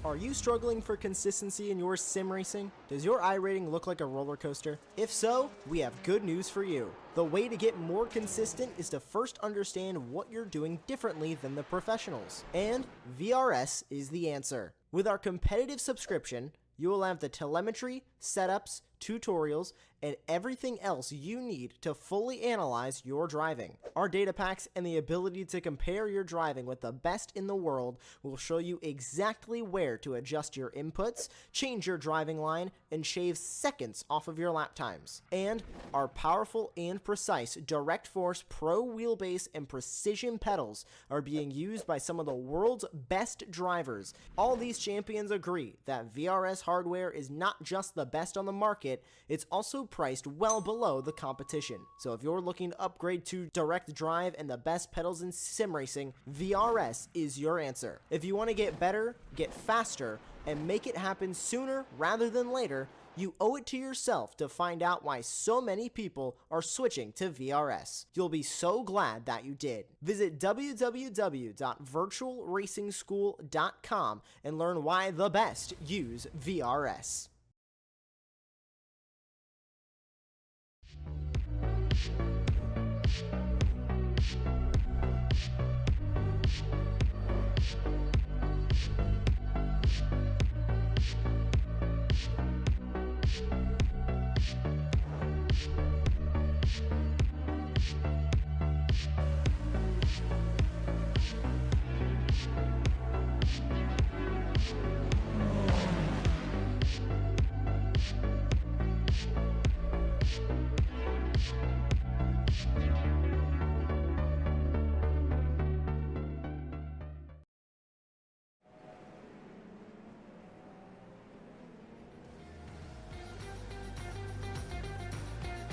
Are you struggling for consistency in your sim racing? Does your iRating look like a roller coaster? If so, we have good news for you. The way to get more consistent is to first understand what you're doing differently than the professionals. And VRS is the answer. With our competitive subscription, you will have the telemetry, setups, tutorials, and everything else you need to fully analyze your driving. Our data packs and the ability to compare your driving with the best in the world will show you exactly where to adjust your inputs, change your driving line, and shave seconds off of your lap times. And our powerful and precise Direct Force Pro wheelbase and precision pedals are being used by some of the world's best drivers. All these champions agree that VRS hardware is not just the best on the market, it's also priced well below the competition. So if you're looking to upgrade to direct drive and the best pedals in sim racing, VRS is your answer. If you want to get better, get faster, and make it happen sooner rather than later, you owe it to yourself to find out why so many people are switching to VRS. You'll be so glad that you did. Visit www.virtualracingschool.com and learn why the best use VRS.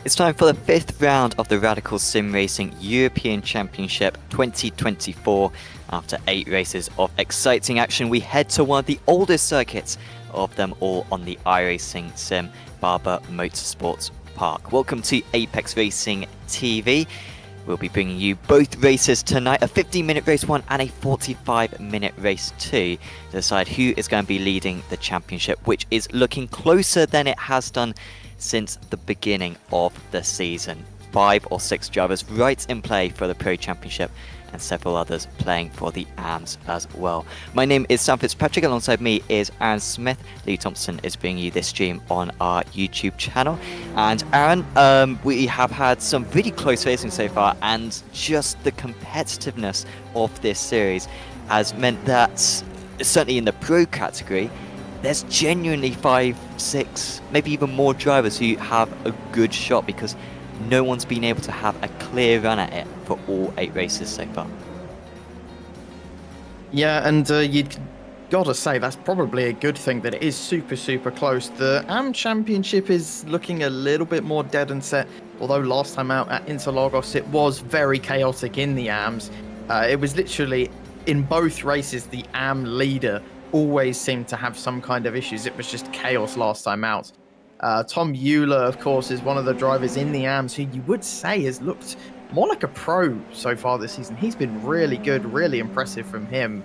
It's time for the 5th round of the Radical Sim Racing European Championship 2024. After 8 races of exciting action, we head to one of the oldest circuits of them all on the iRacing sim, Barber Motorsports Park. Welcome to Apex Racing TV. We'll be bringing you both races tonight, a 15-minute race 1 and a 45-minute race 2, to decide who is going to be leading the championship, which is looking closer than it has done since the beginning of the season. 5 or 6 drivers right in play for the Pro Championship, and several others playing for the AMS as well. My name is Sam Fitzpatrick, alongside me is Aaron Smith. Lee Thompson is bringing you this stream on our YouTube channel. And Aaron, we have had some really close racing so far, and just the competitiveness of this series has meant that, certainly in the Pro category, there's genuinely 5, 6, maybe even more drivers who have a good shot, because no one's been able to have a clear run at it for all 8 races so far. Yeah, and you'd gotta say that's probably a good thing that it is super close. The AM Championship is looking a little bit more dead and set, although last time out at Interlagos it was very chaotic in the AMs. It was literally, in both races, the AM leader always seemed to have some kind of issues. It was just chaos last time out. Tom Euler, of course, is one of the drivers in the AMs who you would say has looked more like a pro so far this season. He's been really good, really impressive from him.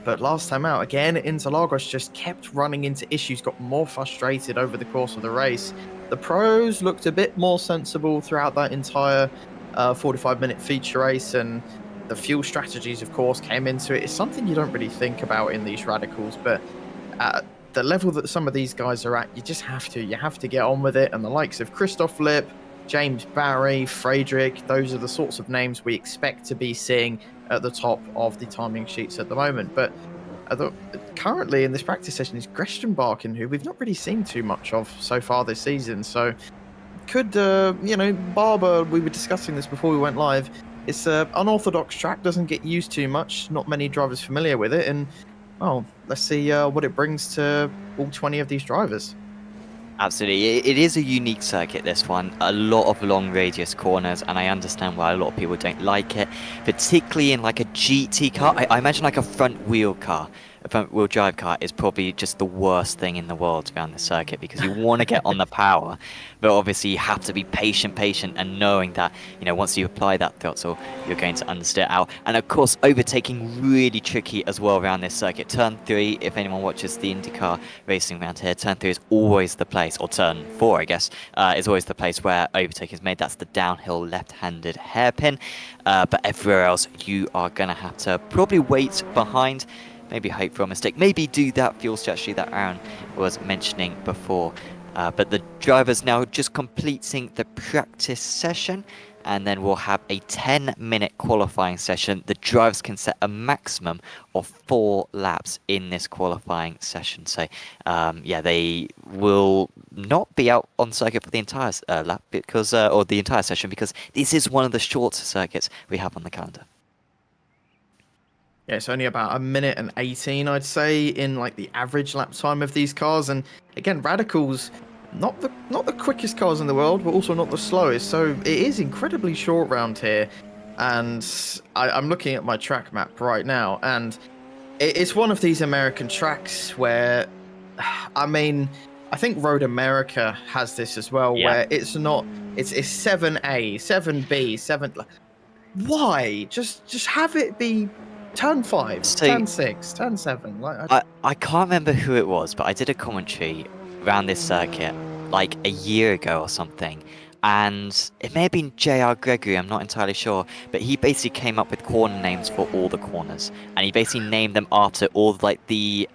But last time out, again, Interlagos just kept running into issues, got more frustrated over the course of the race. The pros looked a bit more sensible throughout that entire 45-minute feature race, and the fuel strategies, of course, came into it. It's something you don't really think about in these radicals, but at the level that some of these guys are at, you just have to. You have to get on with it. And the likes of Christoph Lipp, James Barry, Friedrich, those are the sorts of names we expect to be seeing at the top of the timing sheets at the moment. But currently in this practice session is Gresham Barkin, who we've not really seen too much of so far this season. So could, Barber, we were discussing this before we went live, it's an unorthodox track, doesn't get used too much, not many drivers familiar with it, and, well, let's see what it brings to all 20 of these drivers. Absolutely, it is a unique circuit, this one. A lot of long radius corners, and I understand why a lot of people don't like it, particularly in like a GT car. I imagine like a front wheel car. a front-wheel drive car is probably just the worst thing in the world around the circuit, because you want to get on the power, but obviously you have to be patient, and knowing that, you know, once you apply that throttle, you're going to understeer out. And of course, overtaking really tricky as well around this circuit. Turn 3, if anyone watches the IndyCar racing around here, turn 3 is always the place, or turn 4, I guess, is always the place where overtaking is made. That's the downhill left-handed hairpin. But everywhere else, you are going to have to probably wait behind, maybe hope for a mistake, maybe do that fuel strategy that Aaron was mentioning before. But the drivers now just completing the practice session, and then we'll have a 10-minute qualifying session. The drivers can set a maximum of 4 laps in this qualifying session. So, yeah, they will not be out on circuit for the entire lap, because, or the entire session, because this is one of the shorter circuits we have on the calendar. Yeah, it's only about 1:18, I'd say, in like the average lap time of these cars. And again, Radicals, not the quickest cars in the world, but also not the slowest. So it is incredibly short round here. And I'm looking at my track map right now, and it's one of these American tracks where, I mean, I think Road America has this as well, where it's 7A, 7B, 7. Why? Just have it be turn 5, So, turn 6, turn 7. Like I can't remember who it was, but I did a commentary around this circuit like a year ago or something, and it may have been JR Gregory, I'm not entirely sure, but he basically came up with corner names for all the corners, and he basically named them after all like the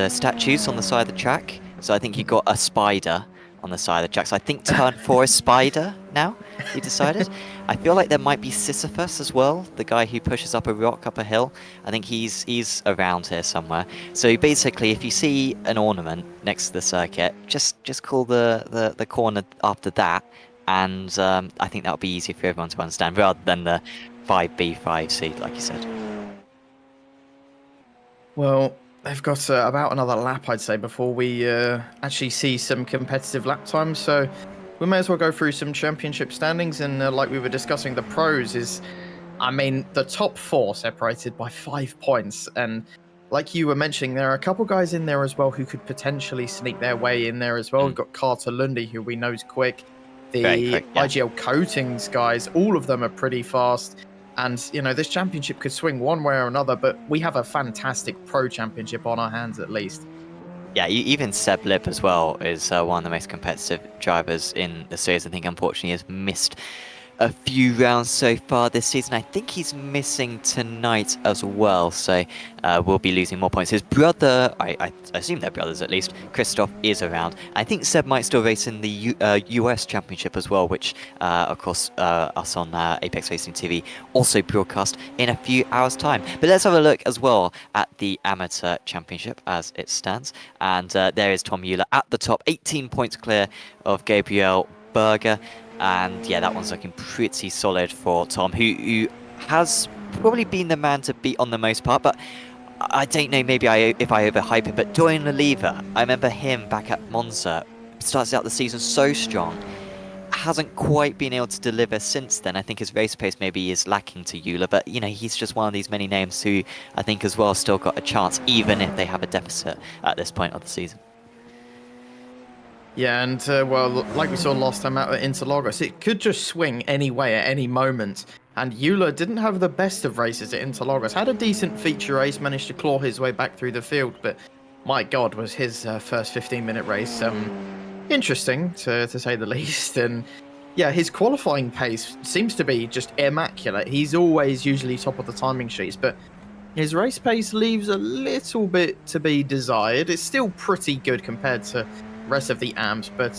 statues on the side of the track. So I think you got a spider on the side of the track. So I think turn 4 is spider now, he decided. I feel like there might be Sisyphus as well, the guy who pushes up a rock up a hill. I think he's around here somewhere. So basically, if you see an ornament next to the circuit, just call the corner after that, and I think that'll be easier for everyone to understand, rather than the 5B, 5C, like you said. Well, they've got about another lap, I'd say, before we actually see some competitive lap times. So we may as well go through some championship standings. And like we were discussing, the pros is, I mean, the top 4 separated by 5 points. And like you were mentioning, there are a couple guys in there as well who could potentially sneak their way in there as well. We've got Carter Lundy, who we know is quick. The quick, yeah. IGL Coatings guys, all of them are pretty fast. And, you know, this championship could swing one way or another, but we have a fantastic pro championship on our hands at least. Yeah, even Seb Lip as well is one of the most competitive drivers in the series. I think, unfortunately, has missed a few rounds so far this season. I think he's missing tonight as well, so we'll be losing more points. His brother, I assume they're brothers at least, Christoph, is around. I think Seb might still race in the US Championship as well, which, of course, us on Apex Racing TV also broadcast in a few hours' time. But let's have a look as well at the Amateur Championship as it stands. And there is Tom Euler at the top, 18 points clear of Gabriel Berger. And yeah, that one's looking pretty solid for Tom, who has probably been the man to beat on the most part. But I don't know, maybe if I overhype it, but Dorian Leliva, I remember him back at Monza, started out the season so strong, hasn't quite been able to deliver since then. I think his race pace maybe is lacking to Euler, but you know, he's just one of these many names who I think as well still got a chance, even if they have a deficit at this point of the season. Yeah, and well, like we saw last time out at Interlagos, it could just swing any way at any moment. And Euler didn't have the best of races at Interlagos. Had a decent feature race, managed to claw his way back through the field, but my God, was his first 15-minute race interesting, to say the least. And yeah, his qualifying pace seems to be just immaculate. He's always usually top of the timing sheets, but his race pace leaves a little bit to be desired. It's still pretty good compared to rest of the AMs, but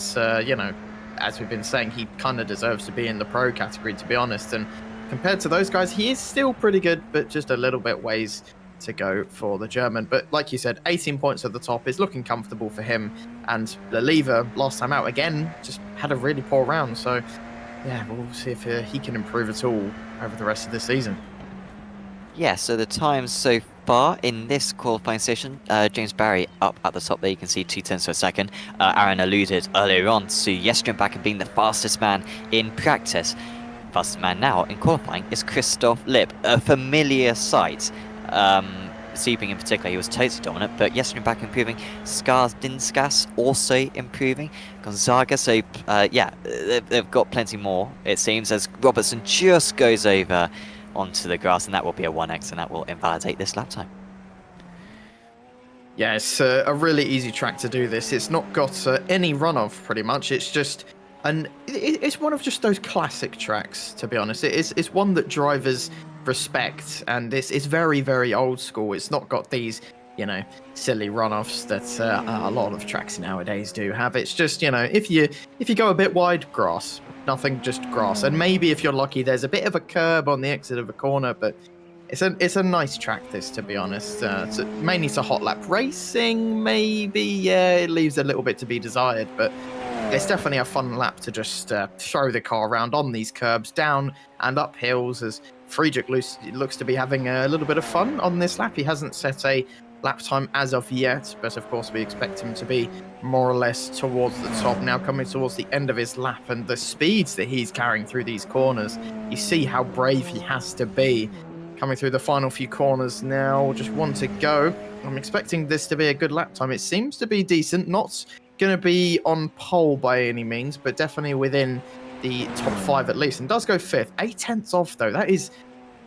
you know, as we've been saying, he kind of deserves to be in the pro category, to be honest. And compared to those guys, he is still pretty good, but just a little bit ways to go for the German. But like you said, 18 points at the top is looking comfortable for him. And Leliva, last time out again, just had a really poor round. So yeah, we'll see if he can improve at all over the rest of the season. Yeah, so the times so far in this qualifying session, James Barry up at the top there, you can see 2/10 of a second. Aaron alluded earlier on to Yestrian back and being the fastest man in practice. Fastest man now in qualifying is Christoph Lip, a familiar sight Sebring in particular, he was totally dominant, but yesterday back improving. Dinskas also improving. Gonzaga, so yeah, they've got plenty more, it seems, as Robertson just goes over onto the grass, and that will be a 1x, and that will invalidate this lap time. Yeah, it's a really easy track to do this. It's not got any runoff, pretty much. It's just... And it's one of just those classic tracks, to be honest. It's one that drivers respect, and it's very, very old school. It's not got these, you know, silly runoffs that a lot of tracks nowadays do have. It's just, you know, if you go a bit wide, grass. Nothing, just grass. And maybe if you're lucky, there's a bit of a curb on the exit of a corner, but it's a nice track, this, to be honest. It's mainly to hot lap racing, maybe. Yeah, it leaves a little bit to be desired, but it's definitely a fun lap to just throw the car around on these curbs, down and up hills, as Friedrich looks to be having a little bit of fun on this lap. He hasn't set a lap time as of yet, but of course we expect him to be more or less towards the top. Now coming towards the end of his lap, and the speeds that he's carrying through these corners, you see how brave he has to be. Coming through the final few corners now, just one to go. I'm expecting this to be a good lap time. It seems to be decent, not going to be on pole by any means, but definitely within the top 5 at least, and does go 5th. 8/10 off, though. That is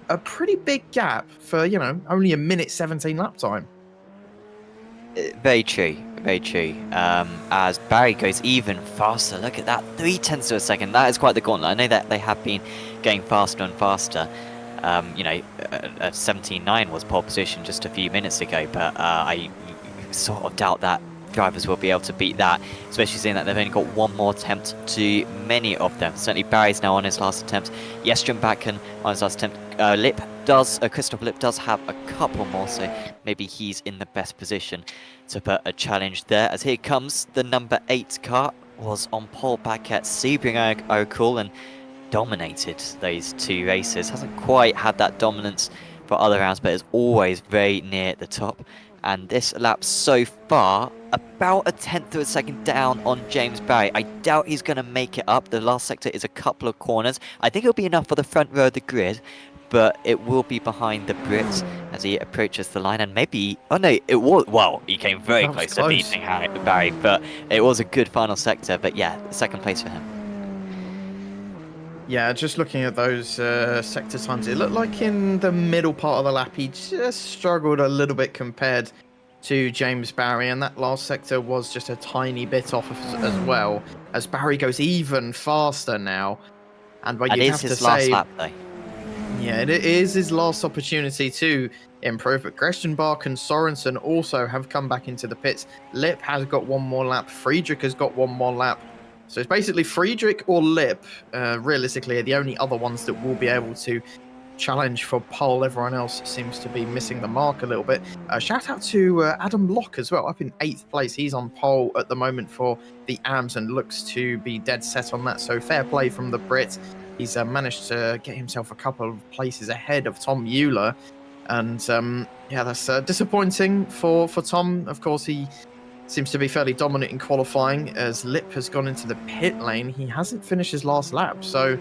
a pretty big gap for, you know, only 1:17 lap time. Very true, very true. As Barry goes even faster, look at that, 0.3 of a second. That is quite the gauntlet. I know that they have been going faster and faster. You know, 17.9 was pole position just a few minutes ago, but I sort of doubt that drivers will be able to beat that, especially seeing that they've only got one more attempt to many of them. Certainly Barry's now on his last attempt, Jestrom Bakken on his last attempt. Christopher Lip does have a couple more, so maybe he's in the best position to put a challenge there. As here comes the number 8 car, was on pole back at Sebring, I recall, and dominated those 2 races. Hasn't quite had that dominance for other rounds, but is always very near the top. And this lap so far, about 1/10 of a second down on James Barry. I doubt he's going to make it up. The last sector is a couple of corners. I think it'll be enough for the front row of the grid, but it will be behind the Brit as he approaches the line. And maybe, oh no, it was, well, he came very close to beating Barry, but it was a good final sector. But yeah, second place for him. Yeah, just looking at those sector times, it looked like in the middle part of the lap, he just struggled a little bit compared to James Barry, and that last sector was just a tiny bit off as well, as Barry goes even faster now. And what you have to say, last lap, though. Yeah, it is his last opportunity to improve, but Grestenbach and Sorensen also have come back into the pits. Lip has got one more lap, Friedrich has got one more lap. So it's basically Friedrich or Lip, realistically, are the only other ones that will be able to challenge for pole. Everyone else seems to be missing the mark a little bit. Shout out to Adam Locke as well, up in 8th place. He's on pole at the moment for the AMS and looks to be dead set on that. So fair play from the Brit. He's managed to get himself a couple of places ahead of Tom Euler. And yeah, that's disappointing for Tom. Of course, he seems to be fairly dominant in qualifying, as Lip has gone into the pit lane. He hasn't finished his last lap, so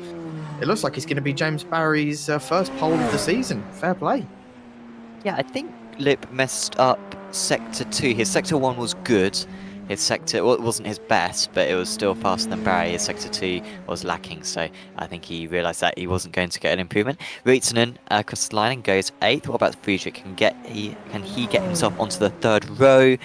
it looks like he's going to be James Barry's first pole of the season. Fair play. Yeah, I think Lip messed up Sector 2. His Sector 1 was good. His Sector, well, it wasn't his best, but it was still faster than Barry. His Sector 2 was lacking, so I think he realised that he wasn't going to get an improvement. Reitinen across the line and goes 8th. What about Friedrich? Can he get himself onto the 3rd row?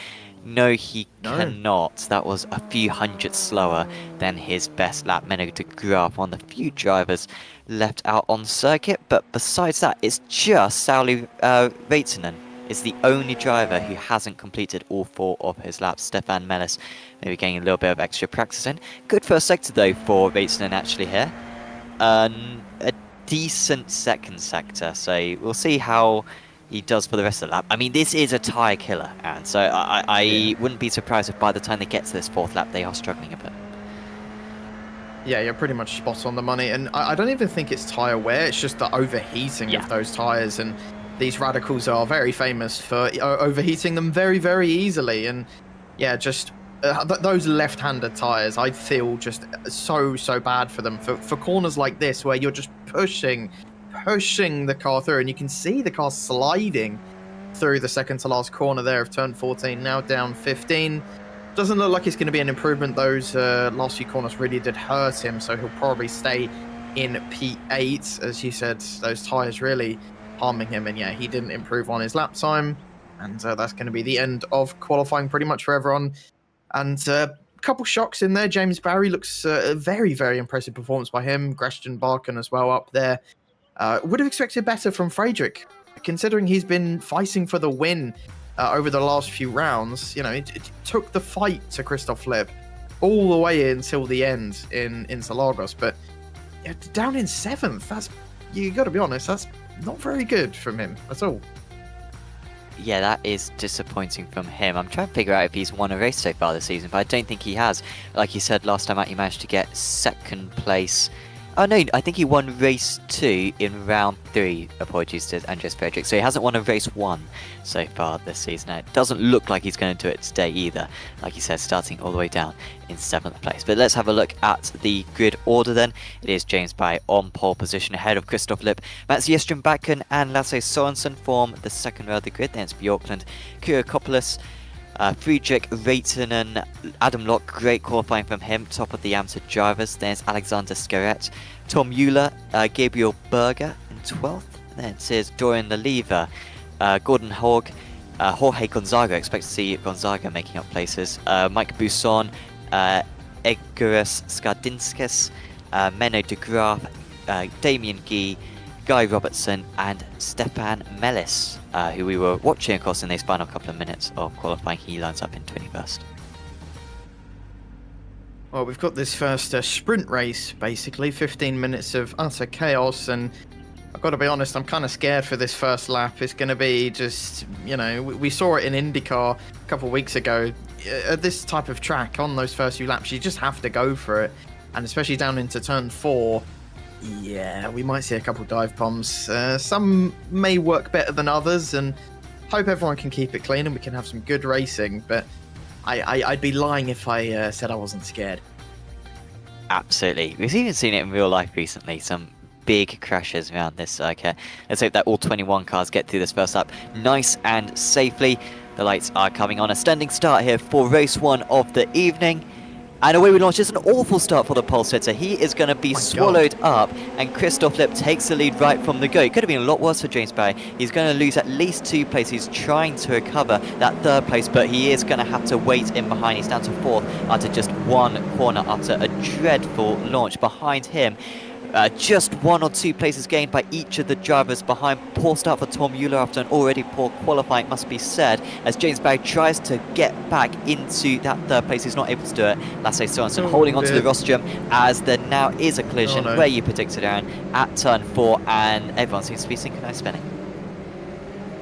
No, he cannot. That was a few hundred slower than his best lap. Menno de Graaf, one of the few drivers left out on circuit. But besides that, it's just Sauli Reitinen is the only driver who hasn't completed all 4 of his laps. Stefan Mellis maybe getting a little bit of extra practice in. Good first sector though for Reitinen actually here. A decent second sector, so we'll see how he does for the rest of the lap. I mean, this is a tyre killer, and so I wouldn't be surprised if by the time they get to this 4th lap, they are struggling a bit. Yeah, you're pretty much spot on the money, and I don't even think it's tyre wear, it's just the overheating of those tyres, and these radicals are very famous for overheating them very, very easily, and yeah, just those left-handed tyres, I feel just so bad for them, for corners like this, where you're just pushing the car through, and you can see the car sliding through the second to last corner there of turn 14, now down 15. Doesn't look like it's going to be an improvement. Those last few corners really did hurt him, so he'll probably stay in P8. As you said, those tyres really harming him, and yeah, he didn't improve on his lap time, and that's going to be the end of qualifying pretty much for everyone. And a couple shocks in there. James Barry looks a very, very impressive performance by him. Greshton Barkin as well up there. Would have expected better from Friedrich, considering he's been fighting for the win over the last few rounds. You know, it took the fight to Christoph Leb all the way until the end in Interlagos. But yeah, down in 7th, that's, you got to be honest, that's not very good from him at all. Yeah, that is disappointing from him. I'm trying to figure out if he's won a race so far this season, but I don't think he has. Like you said last time out, he managed to get 2nd place. Oh no, I think he won race 2 in round 3. Apologies to Andres Frederick. So he hasn't won a race 1 so far this season. Now, it doesn't look like he's going to do it today either. Like you said, starting all the way down in 7th place. But let's have a look at the grid order then. It is James Barry on pole position ahead of Christoph Lipp. Mats Jestrom-Bakken and Lasse Sorensen form the second row of the grid. Then it's Bjorklund, Kyriakopoulos, Friedrich, Reitinen, Adam Locke, great qualifying from him, top of the amateur drivers. There's Alexander Scaret, Tom Euler, Gabriel Berger in 12th. Then it is Dorian Leliva, Gordon Hogg, Jorge Gonzaga, expect to see Gonzaga making up places, Mike Busson, Edgarus Skardinskis, Menno de Graaf, Damien Guy, Guy Robertson and Stefan Mellis, who we were watching, of course, in these final couple of minutes of qualifying. He lines up in 21st. Well, we've got this first sprint race, basically, 15 minutes of utter chaos, and I've got to be honest, I'm kind of scared for this first lap. It's going to be just, you know, we saw it in IndyCar a couple of weeks ago. At this type of track, on those first few laps, you just have to go for it, and especially down into turn 4, yeah, we might see a couple dive bombs. Some may work better than others, and hope everyone can keep it clean and we can have some good racing. But I'd be lying if I said I wasn't scared. Absolutely. We've even seen it in real life recently. Some big crashes around this circuit. Let's hope that all 21 cars get through this first lap nice and safely. The lights are coming on. A standing start here for race 1 of the evening. And away we launch. It's an awful start for the pole sitter. He is going to be swallowed up, and Christoph Lipp takes the lead right from the go. It could have been a lot worse for James Barry. He's going to lose at least 2 places. He's trying to recover that 3rd place, but he is going to have to wait in behind. He's down to 4th after just 1 corner after a dreadful launch. Behind him, just 1 or 2 places gained by each of the drivers behind. Poor start for Tom Euler after an already poor qualifying, must be said, as James Barry tries to get back into that 3rd place. He's not able to do it. Lasse Sorensen holding onto the rostrum as there now is a collision where you predicted, Aaron, at turn 4, and everyone seems to be synchronized spinning.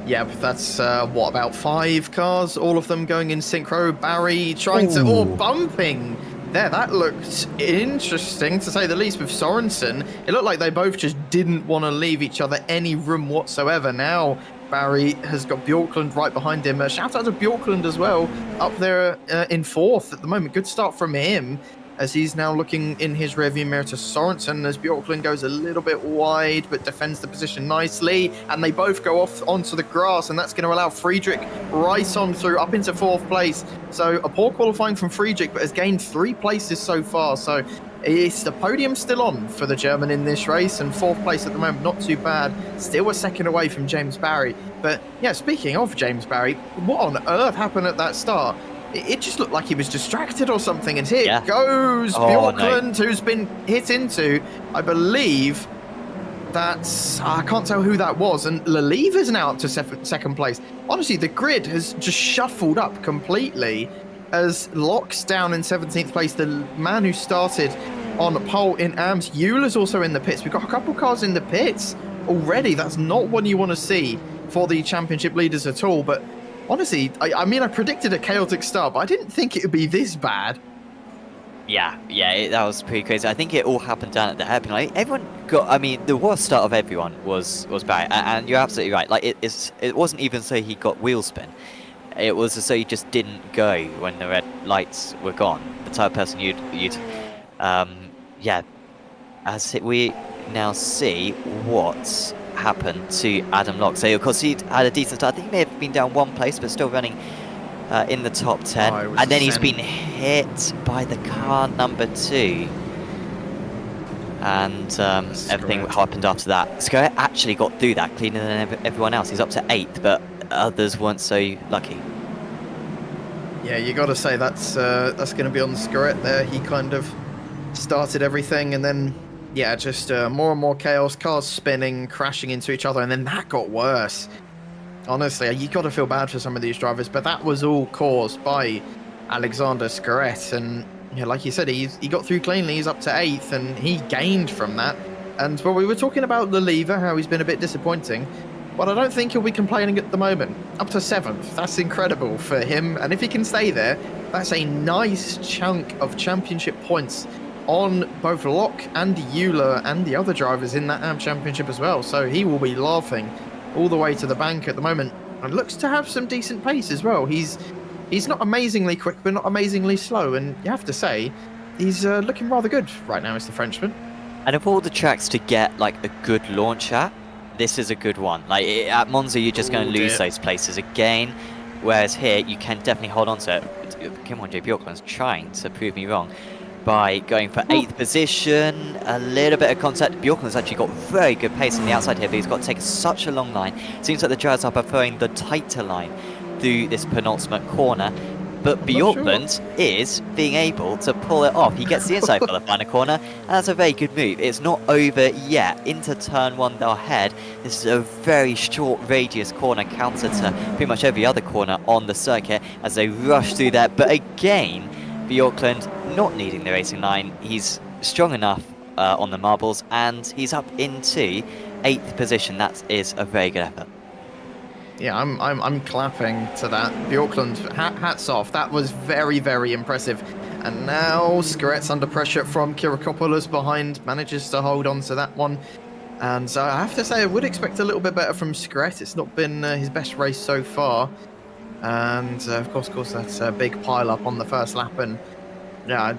Yeah, that's what, about 5 cars, all of them going in synchro. Barry trying to, bumping there. That looked interesting, to say the least, with Sorensen. It looked like they both just didn't want to leave each other any room whatsoever. Now Barry has got Bjorklund right behind him. Shout out to Bjorklund as well, up there in 4th at the moment. Good start from him, as he's now looking in his rearview mirror to Sorensen, as Bjorklund goes a little bit wide but defends the position nicely, and they both go off onto the grass, and that's going to allow Friedrich right on through up into 4th place. So a poor qualifying from Friedrich, but has gained 3 places so far. So it's the podium still on for the German in this race, and 4th place at the moment, not too bad. Still a second away from James Barry. But yeah, speaking of James Barry, what on earth happened at that start? It just looked like he was distracted or something, and here goes Bjorklund, who's been hit into, I believe, that's, I can't tell who that was, and Leliva's now up to 2nd place. Honestly, the grid has just shuffled up completely, as Locke's down in 17th place, the man who started on a pole in AMS. Euler's also in the pits. We've got a couple cars in the pits already. That's not what you want to see for the championship leaders at all, but honestly, I mean, I predicted a chaotic start, but I didn't think it would be this bad. Yeah, that was pretty crazy. I think it all happened down at the hairpin. Like, everyone got, I mean, the worst start of everyone was Barry, and you're absolutely right. Like, it wasn't even so he got wheel spin. It was as though he just didn't go when the red lights were gone. The type of person you'd as we now see what happen to Adam Locke. So of course he had a decent start. I think he may have been down one place, but still running in the top 10. And then he's been hit by the car number 2. And everything happened after that. Scoret actually got through that cleaner than everyone else. He's up to 8th, but others weren't so lucky. Yeah, you got to say that's going to be on Scoret there. He kind of started everything, and then yeah, just more and more chaos, cars spinning, crashing into each other, and then that got worse. Honestly, you got to feel bad for some of these drivers, but that was all caused by Alexander Scoret, and yeah, like you said, he got through cleanly. He's up to 8th, and he gained from that. And well, we were talking about the lever, how he's been a bit disappointing. Well, I don't think he'll be complaining at the moment. Up to 7th. That's incredible for him. And if he can stay there, that's a nice chunk of championship points on both Locke and Euler and the other drivers in that AM Championship as well. So he will be laughing all the way to the bank at the moment. And looks to have some decent pace as well. He's not amazingly quick, but not amazingly slow. And you have to say, he's looking rather good right now, Mr. Frenchman. And of all the tracks to get like a good launch at, this is a good one. Like at Monza, you're just going to lose those places again, whereas here you can definitely hold on to it. Come on, JP Auckland's trying to prove me wrong by going for 8th position. A little bit of contact. Bjorkland's actually got very good pace on the outside here, but he's got to take such a long line. Seems like the drivers are preferring the tighter line through this penultimate corner. But Bjorkland is being able to pull it off. He gets the inside for the final corner, and that's a very good move. It's not over yet. Into turn 1 they'll head. This is a very short radius corner, counter to pretty much every other corner on the circuit as they rush through there. But again, Bjorkland not needing the racing line. He's strong enough on the marbles, and he's up into 8th position. That is a very good effort. Yeah, I'm clapping to that. Bjorkland, hats off. That was very, very impressive. And now Scoret's under pressure from Kirakopoulos behind, manages to hold on to that one. And so I have to say, I would expect a little bit better from Scoret. It's not been his best race so far. And of course, that's a big pile up on the first lap. And yeah,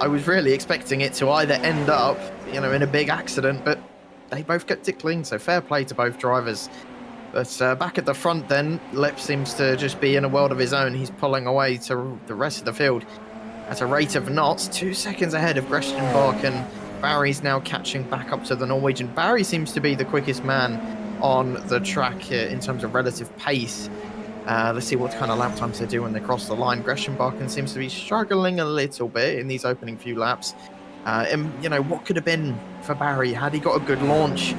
I was really expecting it to either end up, in a big accident, but they both kept it clean. So fair play to both drivers. But back at the front then, Lep seems to just be in a world of his own. He's pulling away to the rest of the field at a rate of knots, 2 seconds ahead of Greshtenbach, and Barry's now catching back up to the Norwegian. Barry seems to be the quickest man on the track in terms of relative pace. Let's see what kind of lap times they do when they cross the line. Greshtenbach seems to be struggling a little bit in these opening few laps. And, what could have been for Barry had he got a good launch?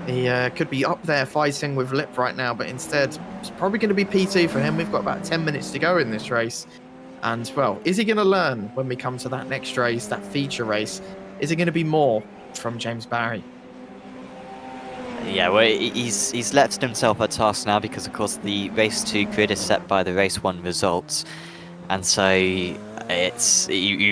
He could be up there fighting with Lip right now, but instead it's probably going to be PT for him. We've got about 10 minutes to go in this race. And, well, is he going to learn when we come to that next race, that feature race? Is it going to be more from James Barry? Yeah, well, he's left himself a task now because, of course, the race 2 grid is set by the race 1 results. And so you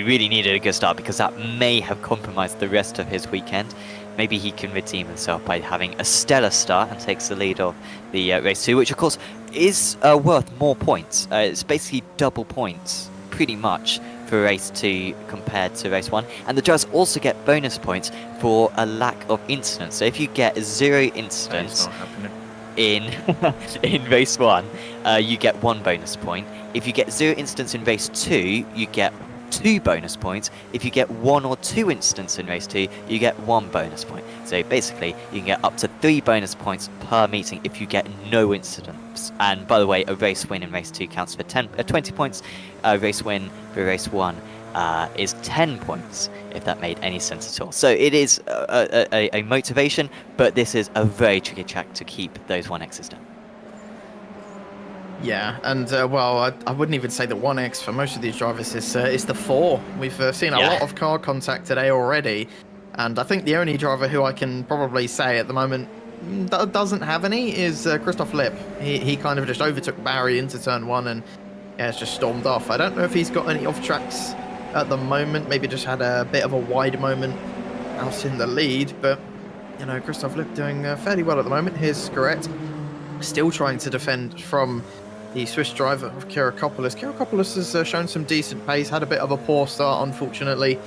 really needed a good start because that may have compromised the rest of his weekend. Maybe he can redeem himself by having a stellar start and takes the lead of the race 2, which of course is worth more points. It's basically double points, pretty much, for race 2 compared to race 1. And the drivers also get bonus points for a lack of incidents. So if you get 0 incidents in race 1, you get 1 bonus point. If you get 0 incidents in race 2, you get 2 bonus points. If you get 1 or 2 incidents in race 2, you get 1 bonus point. So basically, you can get up to 3 bonus points per meeting if you get no incidents. And by the way, a race win in race 2 counts for 20 points. A race win for race 1 is 10 points, if that made any sense at all. So it is a motivation, but this is a very tricky track to keep those 1x's down. Yeah, and well, I wouldn't even say the 1x for most of these drivers is the 4. We've seen a lot of car contact today already, and I think the only driver who I can probably say at the moment doesn't have any is Christoph Lipp. He kind of just overtook Barry into turn 1 and it's just stormed off. I don't know if he's got any off tracks at the moment, maybe just had a bit of a wide moment out in the lead, but Christoph Lipp doing fairly well at the moment. Here's Scoret still trying to defend from the Swiss driver of Kirakopoulos. Kirakopoulos has shown some decent pace, had a bit of a poor start, unfortunately,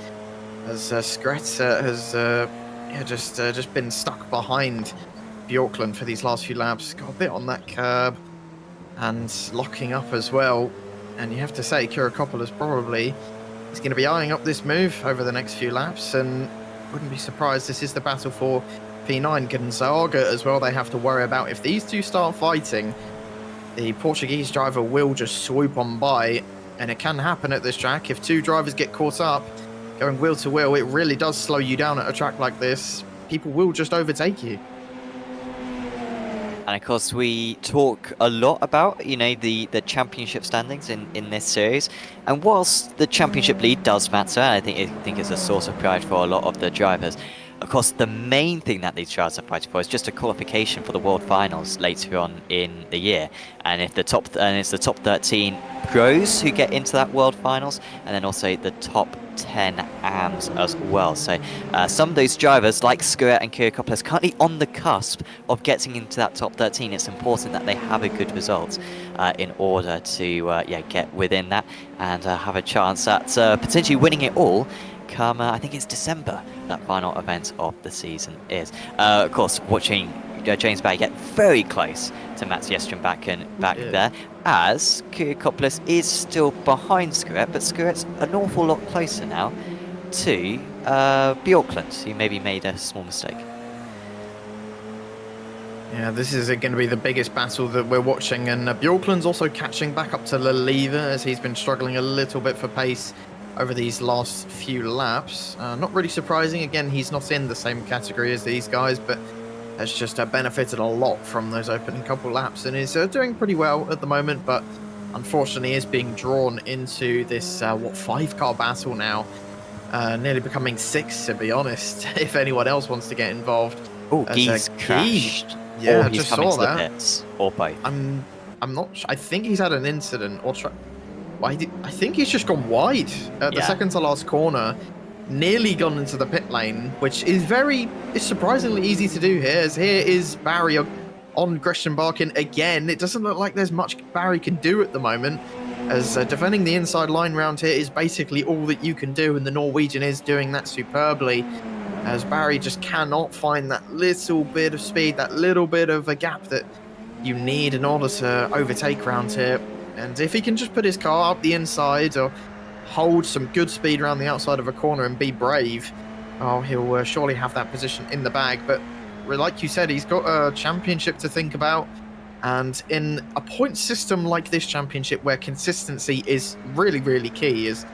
as Scoret has just been stuck behind Bjorklund for these last few laps. Got a bit on that curb and locking up as well. And you have to say, Kirikopoulos probably is going to be eyeing up this move over the next few laps, and wouldn't be surprised this is the battle for P9. Gonzaga as well, they have to worry about. If these two start fighting, the Portuguese driver will just swoop on by, and it can happen at this track. If two drivers get caught up, going wheel to wheel, it really does slow you down at a track like this. People will just overtake you. And of course, we talk a lot about, you know, the championship standings in this series. And whilst the championship lead does matter, and I think it's a source of pride for a lot of the drivers, of course, the main thing that these drivers are fighting for is just a qualification for the World Finals later on in the year. And if it's the top 13 pros who get into that World Finals, and then also the top 10 AMs as well. So some of those drivers, like Skuret and Kirikopoulos, currently on the cusp of getting into that top 13. It's important that they have a good result in order to get within that and have a chance at potentially winning it all come, I think it's December, that final event of the season is. Of course, watching James Barry get very close to Mats Jestrenbacken back there, as Kirikopoulos is still behind Skuret, but Skuret's an awful lot closer now to Bjorklund, who maybe made a small mistake. Yeah, this is going to be the biggest battle that we're watching, and Bjorklund's also catching back up to Leliva as he's been struggling a little bit for pace over these last few laps. Not really surprising. Again, he's not in the same category as these guys, but has just benefited a lot from those opening couple laps and is doing pretty well at the moment, but unfortunately is being drawn into this, 5-car battle now. Nearly becoming 6, to be honest, if anyone else wants to get involved. Oh, he's crashed. Yeah, or he's just coming saw to the that. pits, or both. I'm not I think he's had an incident, or I think he's just gone wide at the second to last corner, nearly gone into the pit lane, which is surprisingly easy to do here, as here is Barry on Jestrenbacken again. It doesn't look like there's much Barry can do at the moment, as defending the inside line round here is basically all that you can do, and the Norwegian is doing that superbly, as Barry just cannot find that little bit of speed, that little bit of a gap that you need in order to overtake round here. And if he can just put his car up the inside or hold some good speed around the outside of a corner and be brave, he'll surely have that position in the bag. But like you said, he's got a championship to think about. And in a point system like this championship, where consistency is really, really key, is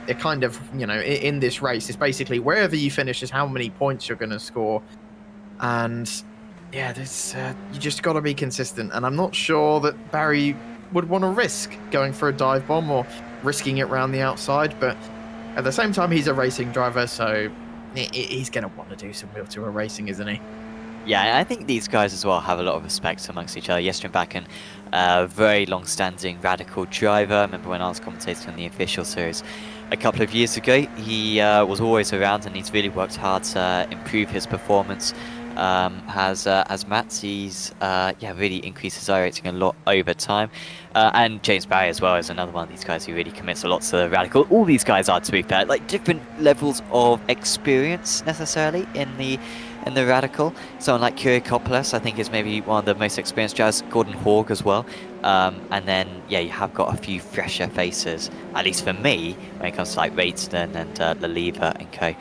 it kind of, in this race, it's basically wherever you finish is how many points you're going to score. And yeah, this you just got to be consistent. And I'm not sure that Barry would want to risk going for a dive bomb or risking it round the outside, but at the same time, he's a racing driver, so he's going to want to do some wheel-to-wheel racing, isn't he? Yeah, I think these guys as well have a lot of respect amongst each other. Jestrenbacken, very long-standing radical driver. I remember when I was commentating on the official series a couple of years ago, he was always around, and he's really worked hard to improve his performance. Has Mats, he's really increased his iRacing a lot over time, and James Barry as well is another one of these guys who really commits a lot to the radical. All these guys are, to be fair, like different levels of experience necessarily in the radical. Someone like Kirikopoulos, I think, is maybe one of the most experienced drivers. Gordon Hogg as well, and then you have got a few fresher faces, at least for me, when it comes to like Raidston and Leliva and co.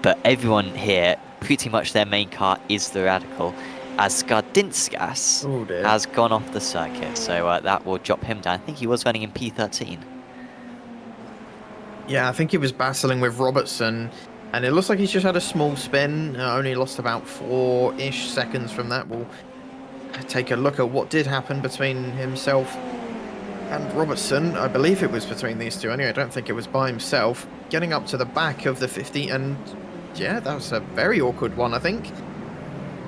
But everyone here, pretty much their main car is the radical, as Skardinskas has gone off the circuit, so that will drop him down. I think he was running in P13. Yeah, I think he was battling with Robertson, and it looks like he's just had a small spin, only lost about 4-ish seconds from that. We'll take a look at what did happen between himself and Robertson. I believe it was between these two anyway, I don't think it was by himself. Getting up to the back of the 50, and yeah, that was a very awkward one, I think.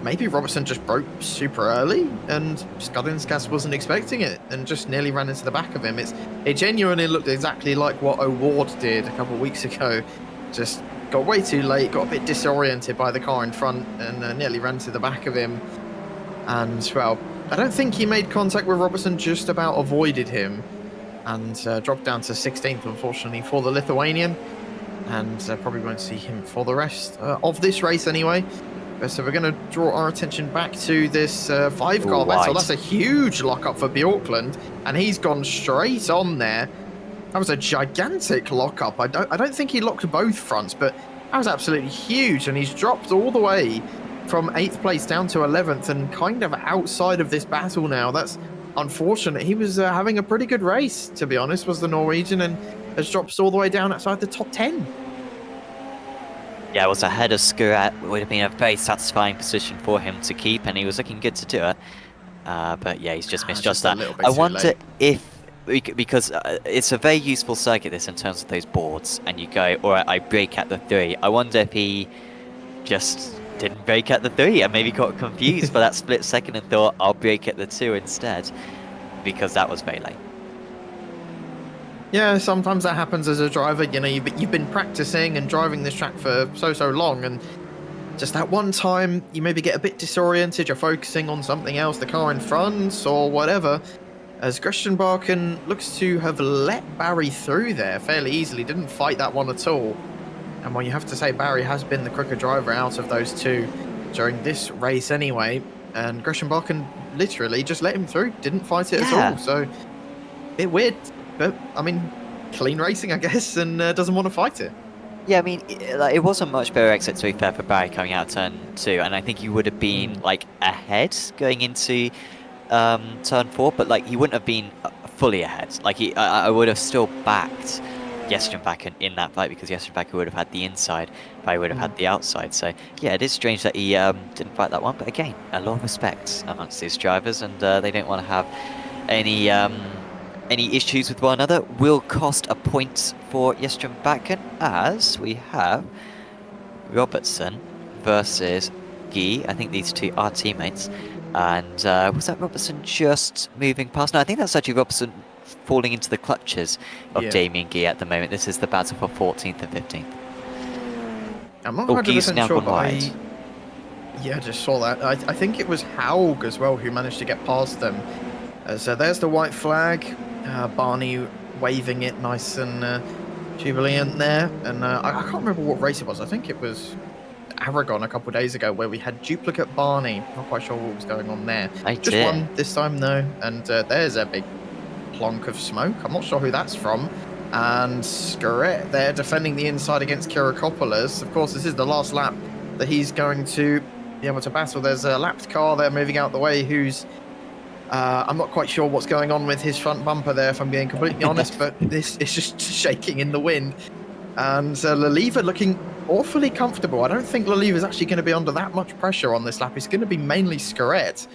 Maybe Robertson just broke super early and Skardinskas wasn't expecting it and just nearly ran into the back of him. It genuinely looked exactly like what O'Ward did a couple of weeks ago. Just got way too late, got a bit disoriented by the car in front, and nearly ran to the back of him. And, well, I don't think he made contact with Robertson, just about avoided him, and dropped down to 16th, unfortunately, for the Lithuanian. And probably won't see him for the rest of this race anyway. So we're going to draw our attention back to this 5-car battle. That's a huge lockup for Bjorkland, and he's gone straight on there. That was a gigantic lockup. I don't think he locked both fronts, but that was absolutely huge, and he's dropped all the way from 8th place down to 11th and kind of outside of this battle now. That's unfortunate. He was having a pretty good race, to be honest, was the Norwegian, and has dropped all the way down outside the top 10. Yeah, it was ahead of Skurat. It would have been a very satisfying position for him to keep, and he was looking good to do it. But yeah, he's just misjudged that. I wonder if, because it's a very useful circuit this in terms of those boards, and you go, all right, I brake at the 3. I wonder if he just didn't brake at the 3 and maybe got confused for that split second and thought, I'll brake at the 2 instead, because that was very late. Yeah, sometimes that happens as a driver. You know, you've been practicing and driving this track for so long, and just that one time you maybe get a bit disoriented. You're focusing on something else, the car in front or whatever. As Christian Barken looks to have let Barry through there fairly easily, didn't fight that one at all. And well, you have to say Barry has been the quicker driver out of those two during this race anyway. And Christian Barken literally just let him through, didn't fight it at all. So, a bit weird. But, I mean, clean racing, I guess, and doesn't want to fight it. Yeah, I mean, it was a much better exit, to be fair, for Barry coming out turn 2, and I think he would have been, like, ahead going into turn 4, but, like, he wouldn't have been fully ahead. Like, I would have still backed Bakken in that fight, because Bakken would have had the inside, Barry would have had the outside. So, yeah, it is strange that he didn't fight that one, but again, a lot of respect amongst these drivers, and they don't want to have any issues with one another. Will cost a point for Bakken, as we have Robertson versus Guy. I think these two are teammates. And was that Robertson just moving past? No, I think that's actually Robertson falling into the clutches of Damien Guy at the moment. This is the battle for 14th and 15th. I'm not 100% sure, but I just saw that. I think it was Haug as well who managed to get past them. So there's the white flag. Barney waving it nice and jubilant there. And I can't remember what race it was. I think it was Aragon a couple of days ago where we had duplicate Barney. Not quite sure what was going on there. Just one this time though. And there's a big plonk of smoke. I'm not sure who that's from. And Scaret there defending the inside against Kirakopoulos. Of course, this is the last lap that he's going to be able to battle. There's a lapped car there moving out the way who's I'm not quite sure what's going on with his front bumper there, if I'm being completely honest, but this is just shaking in the wind. And Laliva looking awfully comfortable. I don't think Laliva is actually going to be under that much pressure on this lap. It's going to be mainly Scaret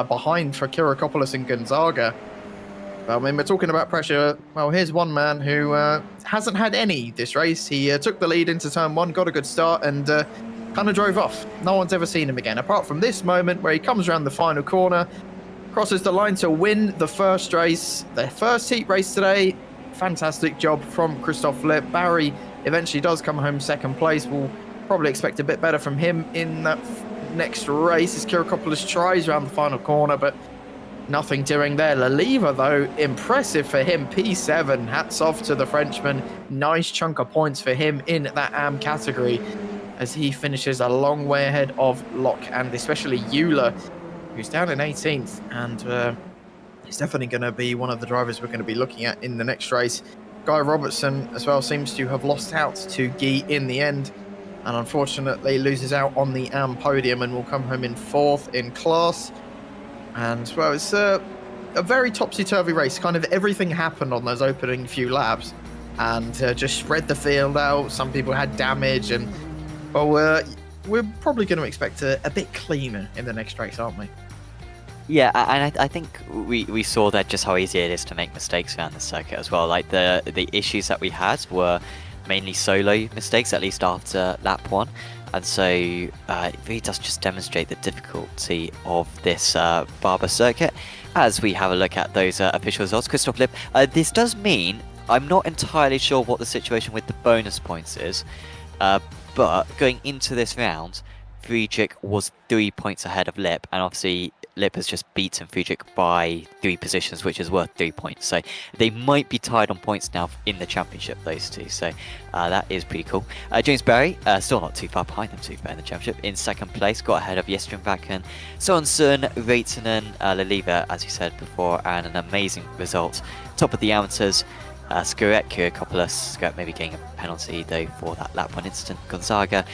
behind for Kirakopoulos and Gonzaga. Well, I mean, we're talking about pressure. Well, here's one man who hasn't had any this race. He took the lead into turn 1, got a good start, and kind of drove off. No one's ever seen him again, apart from this moment where he comes around the final corner, crosses the line to win the first race, the first heat race today. Fantastic job from Christoph Lipp. Barry eventually does come home second place. We'll probably expect a bit better from him in that next race as Kirakopoulos tries around the final corner, but nothing doing there. Laliva, though, impressive for him. P7, hats off to the Frenchman. Nice chunk of points for him in that AM category as he finishes a long way ahead of Locke and especially Euler, who's down in 18th, and he's definitely going to be one of the drivers we're going to be looking at in the next race. Guy Robertson as well seems to have lost out to Guy in the end, and unfortunately loses out on the AM podium and will come home in 4th in class. And well, it's a very topsy-turvy race. Kind of everything happened on those opening few laps and just spread the field out. Some people had damage, and well, we're probably going to expect a bit cleaner in the next race, aren't we? Yeah, and I think we saw that just how easy it is to make mistakes around the circuit as well. Like the issues that we had were mainly solo mistakes, at least after lap 1. And so it really does just demonstrate the difficulty of this Barber circuit. As we have a look at those official results, Christoph Lipp, this does mean, I'm not entirely sure what the situation with the bonus points is, but going into this round, Friedrich was 3 points ahead of Lipp, and obviously Lip has just beaten Friedrich by 3 positions, which is worth 3 points. So they might be tied on points now in the championship, those two. So that is pretty cool. James Barry, still not too far behind them, too far in the championship. In second place, got ahead of Jestrenbakken, Sorensen, Reitinen, Leliva, as you said before, and an amazing result. Top of the amateurs. Skuret, Kyriakopoulos, Skuret maybe getting a penalty though for that lap 1 incident. Gonzaga,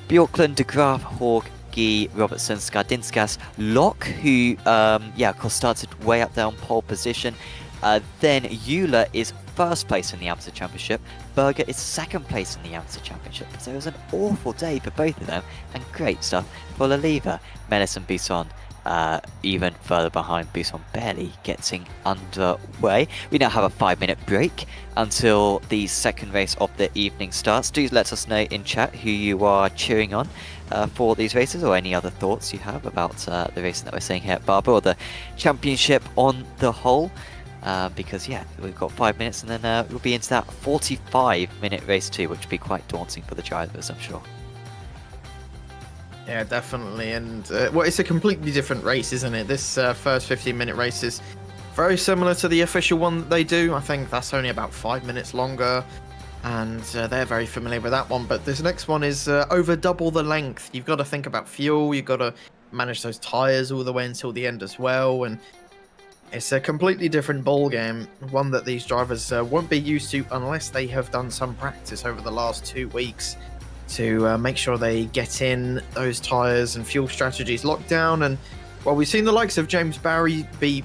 Bjorklund, De Graaf, Horg, Guy, Robertson, Skardinskas, Locke, who of course started way up there on pole position. Then Euler is first place in the Amateur Championship. Berger is second place in the Amateur Championship. So it was an awful day for both of them, and great stuff for Leliva. Melis and Bisson even further behind. Bisson barely getting underway. We now have a 5-minute break until the second race of the evening starts. Do let us know in chat who you are cheering on for these races, or any other thoughts you have about the racing that we're seeing here at Barber, or the championship on the whole. Because we've got 5 minutes, and then we'll be into that 45-minute race too, which will be quite daunting for the drivers, I'm sure. Yeah, definitely. And it's a completely different race, isn't it? This first 15-minute race is very similar to the official one that they do. I think that's only about 5 minutes longer, and they're very familiar with that one. But this next one is over double the length. You've got to think about fuel. You've got to manage those tyres all the way until the end as well. And it's a completely different ball game, one that these drivers won't be used to unless they have done some practice over the last 2 weeks to make sure they get in those tyres and fuel strategies locked down. And well, we've seen the likes of James Barry be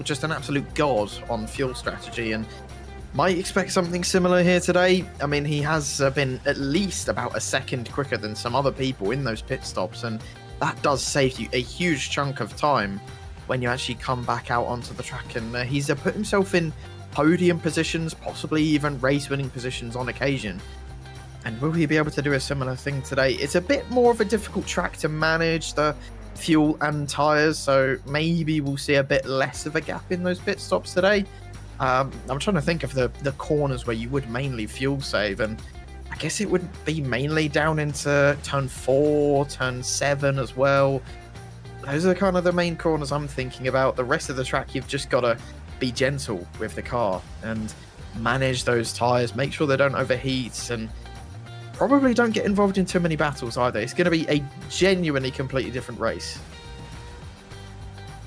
just an absolute god on fuel strategy, and might expect something similar here today. I mean, he has been at least about a second quicker than some other people in those pit stops, and that does save you a huge chunk of time when you actually come back out onto the track. And he's put himself in podium positions, possibly even race-winning positions on occasion. And will he be able to do a similar thing today? It's a bit more of a difficult track to manage the fuel and tyres, so maybe we'll see a bit less of a gap in those pit stops today. I'm trying to think of the corners where you would mainly fuel save, and I guess it would be mainly down into turn 4, turn 7 as well. Those are kind of the main corners I'm thinking about. The rest of the track, you've just got to be gentle with the car and manage those tyres, make sure they don't overheat, and probably don't get involved in too many battles either. It's going to be a genuinely completely different race.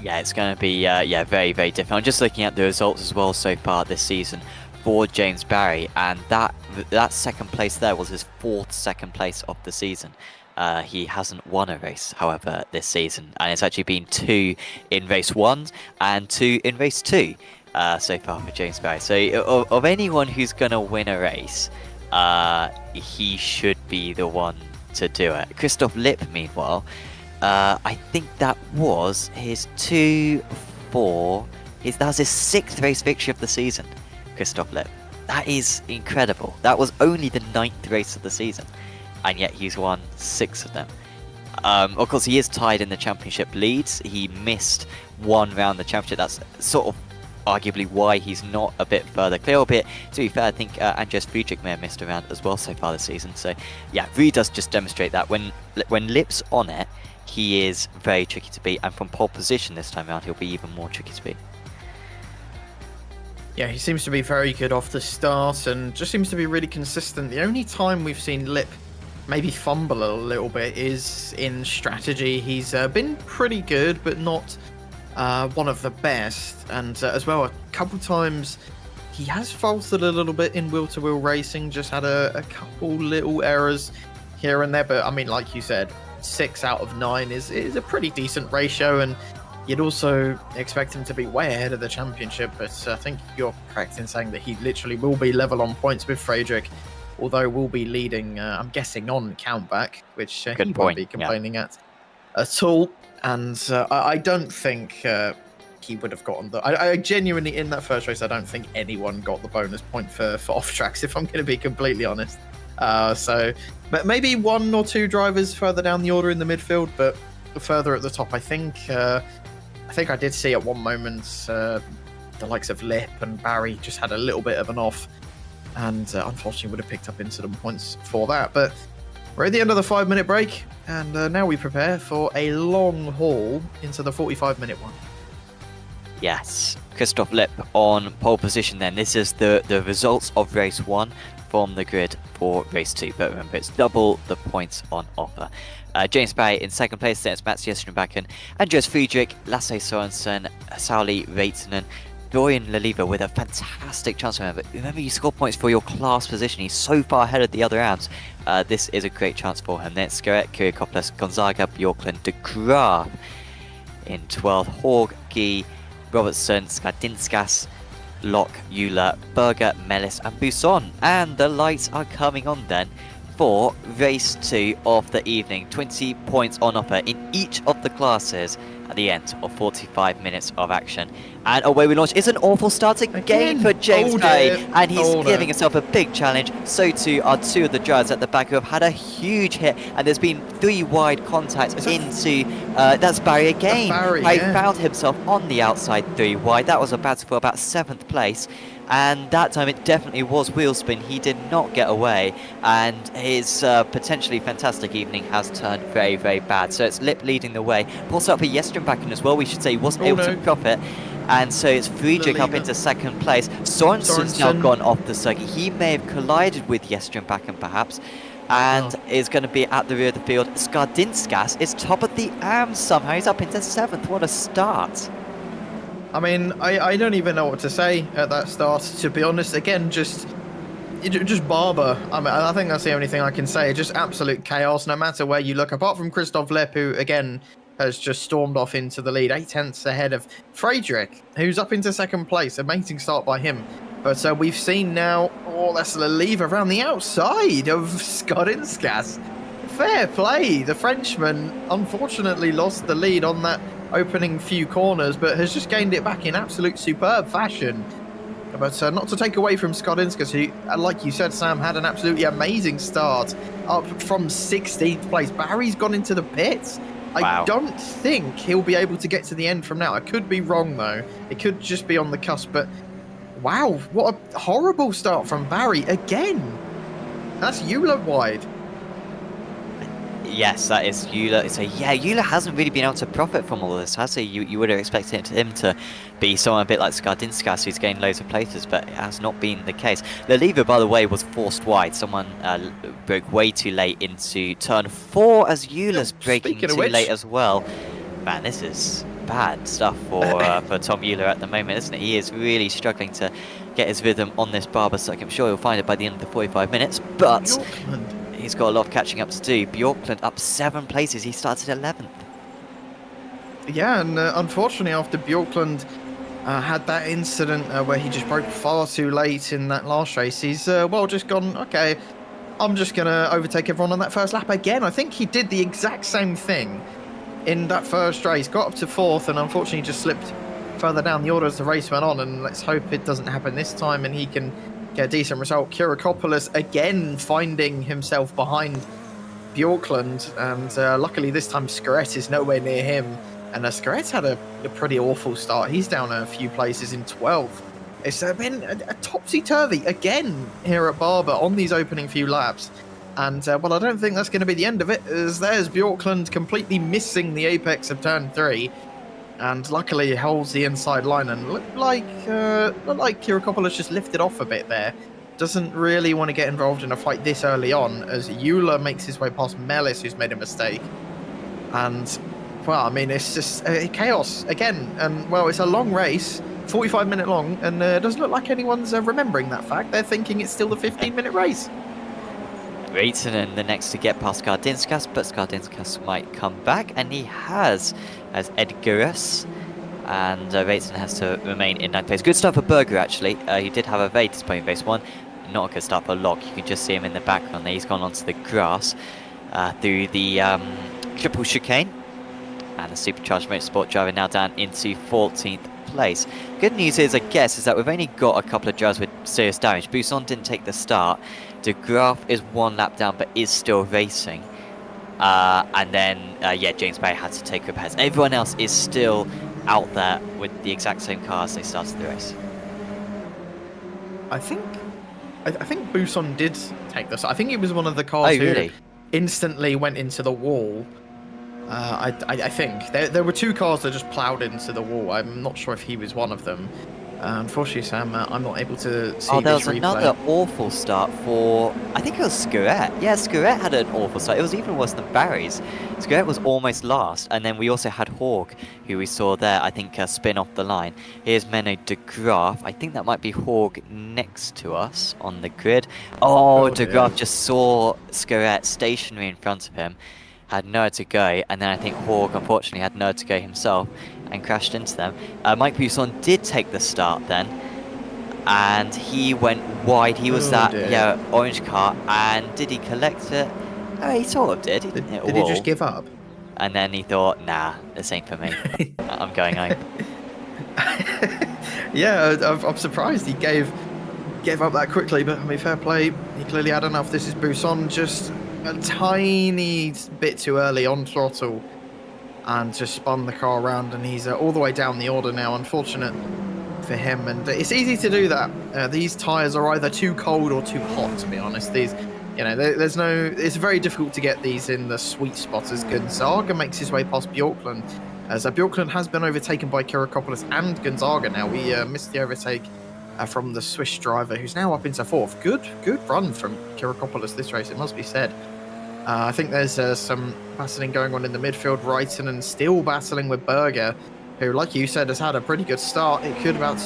Yeah, it's going to be very, very different. I'm just looking at the results as well so far this season for James Barry, and that second place there was his 4th second place of the season. He hasn't won a race, however, this season, and it's actually been 2 in race 1 and 2 in race 2 so far for James Barry. So of anyone who's going to win a race, he should be the one to do it. Christoph Lipp, meanwhile, I think that was his that was his 6th race victory of the season, Christoph Lipp. That is incredible. That was only the 9th race of the season, and yet he's won 6 of them. Of course, he is tied in the championship leads. He missed 1 round the championship. That's sort of arguably why he's not a bit further clear. Albeit, to be fair, I think Andres Friedrich may have missed a round as well so far this season. So yeah, really does just demonstrate that when Lip's on it, he is very tricky to beat, and from pole position this time around, he'll be even more tricky to beat. Yeah, he seems to be very good off the start and just seems to be really consistent. The only time we've seen Lip maybe fumble a little bit is in strategy. He's been pretty good, but not one of the best. And as well, a couple times he has faltered a little bit in wheel-to-wheel racing, just had a couple little errors here and there. But I mean, like you said, 6 out of 9 is a pretty decent ratio, and you'd also expect him to be way ahead of the championship. But I think you're correct in saying that he literally will be level on points with Friedrich, although we'll be leading, I'm guessing, on countback, which he won't be complaining at all. And I don't think he would have gotten I genuinely, in that first race, I don't think anyone got the bonus point for off tracks, if I'm going to be completely honest. But maybe 1 or 2 drivers further down the order in the midfield, but further at the top, I think I did see at one moment the likes of Lip and Barry just had a little bit of an off, and unfortunately would have picked up incident points for that. But We're at the end of the 5-minute break, and now we prepare for a long haul into the 45-minute one. Yes, Christoph Lipp on pole position then. This is the results of race 1 from the grid for race 2. But remember, it's double the points on offer. James Barry in second place, then it's Mats Jesterbakken, Andreas Friedrich, Lasse Sorensen, Sauli Reitinen, Dorian Laliva with a fantastic chance. Remember, you score points for your class position. He's so far ahead of the other AMs. This is a great chance for him. Then it's Scaret, Kyrikopoulos, Gonzaga, Bjorklund, De Graaf in 12th, Horg, Guy, Robertson, Skadinskas, Locke, Euler, Berger, Mellis and Buson. And the lights are coming on then for race 2 of the evening. 20 points on offer in each of the classes at the end of 45 minutes of action. And away we launch. It's an awful start again for James Barry, and he's giving himself a big challenge. So too are 2 of the drivers at the back who have had a huge hit, and there's been 3 wide contacts into that's Barry again. He found himself on the outside 3 wide. That was a battle for about 7th place. And that time it definitely was wheel spin. He did not get away, and his potentially fantastic evening has turned very, very bad. So it's Lipp leading the way. Pulls up for Jesterbakken as well. We should say he wasn't able to profit. And so it's Friedrich up into second place. Sorensen's now gone off the circuit. He may have collided with Jesterbakken perhaps, and is going to be at the rear of the field. Skardinskas is top of the AMs somehow. He's up into 7th. What a start. I mean, I don't even know what to say at that start, to be honest. Again, just Barber. I mean, I think that's the only thing I can say. Just absolute chaos, no matter where you look. Apart from Christoph Lipp, who, again, has just stormed off into the lead. 8/10 ahead of Friedrich, who's up into second place. Amazing start by him. But we've seen now, that's Laliva around the outside of Skadinskas. Fair play. The Frenchman unfortunately lost the lead on that opening few corners, but has just gained it back in absolute superb fashion. But not to take away from Skadinskas, who, like you said, Sam, had an absolutely amazing start, up from 16th place. Barry's gone into the pits. Wow. I don't think he'll be able to get to the end from now. I could be wrong, though. It could just be on the cusp, but wow, what a horrible start from Barry again. That's Euler wide. Yes, that is Euler. So yeah, Euler hasn't really been able to profit from all this, has he? You would have expected him to be someone a bit like Skardinskas, who's gained loads of places, but it has not been the case. Laliva, by the way, was forced wide. Someone broke way too late into turn 4 as Euler's breaking too late as well. Man, this is bad stuff for Tom Euler at the moment, isn't it? He is really struggling to get his rhythm on this Barber circuit. I'm sure he'll find it by the end of the 45 minutes, but he's got a lot of catching up to do. Bjorklund up 7 places. He started 11th. Yeah, and unfortunately after Bjorklund had that incident where he just broke far too late in that last race, he's just gone, okay, I'm just going to overtake everyone on that first lap again. I think he did the exact same thing in that first race, got up to 4th, and unfortunately just slipped further down the order as the race went on, and let's hope it doesn't happen this time and he can get a decent result. Kyrikopoulos again finding himself behind Bjorklund, and luckily this time Scaret is nowhere near him, and Scaret's had a pretty awful start. He's down a few places in 12th. It's been a topsy-turvy again here at Barber on these opening few laps, and I don't think that's going to be the end of it, as there's Bjorklund completely missing the apex of turn 3, and luckily he holds the inside line, and looked like Kyrikopoulos just lifted off a bit there. Doesn't really want to get involved in a fight this early on, as Euler makes his way past Mellis, who's made a mistake. And, well, I mean, it's just chaos again. And, well, it's a long race, 45-minute long, and it doesn't look like anyone's remembering that fact. They're thinking it's still the 15-minute race. Reitinen the next to get past Skardinskas, but Skardinskas might come back, and he has, as Edgarus, and Reitinen has to remain in 9th place. Good start for Berger, actually. He did have a very disappointing race 1. Not a good start for Locke. You can just see him in the background there. He's gone onto the grass through the triple chicane, and the supercharged motorsport driver now down into 14th place. Good news is, I guess, is that we've only got a couple of drivers with serious damage. Buson didn't take the start. De Graaf is 1 lap down, but is still racing. And then, James Barry had to take repairs. Everyone else is still out there with the exact same car as they started the race. I think Buson did take this. I think it was one of the cars. Oh, really? instantly went into the wall. I think there were two cars that just ploughed into the wall. I'm not sure if he was one of them. Unfortunately, Sam, I'm not able to see Oh, there this was replay. another awful start for, I think it was Scuret. Yeah, Scuret had an awful start. It was even worse than Barry's. Scuret was almost last, and then we also had Hawk, who we saw there, I think, spin off the line. Here's Menno de Graaf. I think that might be Hawk next to us on the grid. Oh, de Graaf just saw Scuret stationary in front of him, had nowhere to go, and then I think Hawk, unfortunately, had nowhere to go himself and crashed into them. Mike Buisson did take the start then, and he went wide. He was orange car, and did he collect it? Oh, he sort of did. Did he just give up? And then he thought, nah, this ain't for me. I'm going home. Yeah, I'm surprised he gave up that quickly, but I mean, fair play. He clearly had enough. This is Buisson, just a tiny bit too early on throttle, and just spun the car around, and he's all the way down the order now. Unfortunate for him, and it's easy to do that. These tyres are either too cold or too hot, to be honest. These, there's no. It's very difficult to get these in the sweet spot as Gonzaga makes his way past Bjorklund, as Bjorklund has been overtaken by Kirakopoulos and Gonzaga. Now we missed the overtake from the Swiss driver, who's now up into fourth. Good run from Kirakopoulos this race, it must be said. I think there's some battling going on in the midfield. Reitinen still battling with Berger, who, like you said, has had a pretty good start. It could about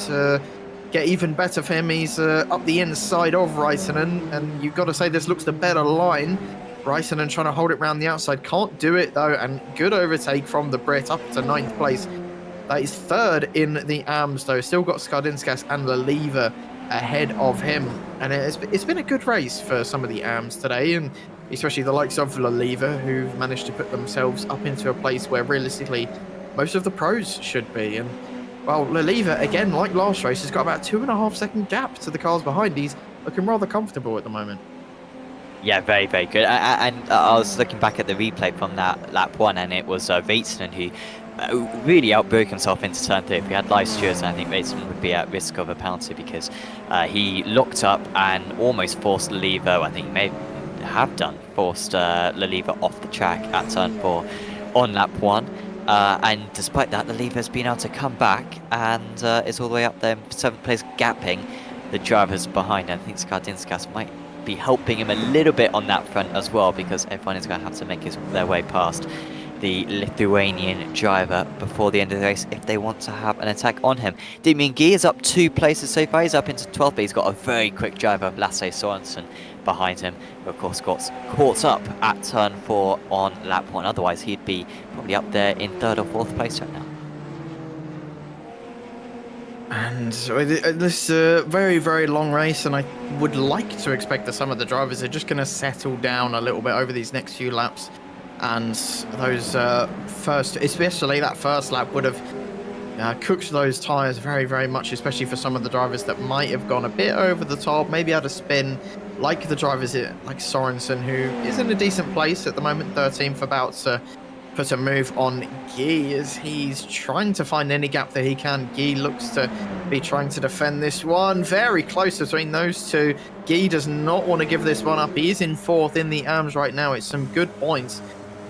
get even better for him. He's up the inside of Reitinen, and you've got to say this looks the better line. Reitinen trying to hold it round the outside. Can't do it, though, and good overtake from the Brit up to 9th place. That is third in the AMS, though. Still got Skardinskas and Leliva ahead of him. And it's been a good race for some of the AMS today, and especially the likes of Leliva, who've managed to put themselves up into a place where realistically most of the pros should be. And, well, Leliva, again, like last race, has got about 2.5 second gap to the cars behind. He's looking rather comfortable at the moment. Yeah, very, very good. And I was looking back at the replay from that lap 1, and it was Reitinen who really outbroke himself into turn 3. If we had live stewards, I think Reitinen would be at risk of a penalty, because he locked up and almost forced Leliva, I think he may have done, forced Leliva off the track at turn 4 on lap 1. And despite that, Leliva's been able to come back and is all the way up there in 7th place, gapping the drivers behind. I think Skardinskas might be helping him a little bit on that front as well, because everyone is going to have to make their way past the Lithuanian driver before the end of the race if they want to have an attack on him. Damien Guy is up 2 places so far. He's up into 12th, but he's got a very quick driver, Lasse Sorensen, behind him, who of course got caught up at turn 4 on lap 1. Otherwise, he'd be probably up there in 3rd or 4th place right now. And this is a very, very long race, and I would like to expect that some of the drivers are just going to settle down a little bit over these next few laps. And those especially that first lap, would have cooked those tyres very, very much, especially for some of the drivers that might have gone a bit over the top, maybe had a spin, like the drivers like Sorensen, who is in a decent place at the moment, 13th, about to put a move on Guy as he's trying to find any gap that he can. Guy looks to be trying to defend this one. Very close between those two. Guy does not want to give this one up. He is in 4th in the AMS right now. It's some good points,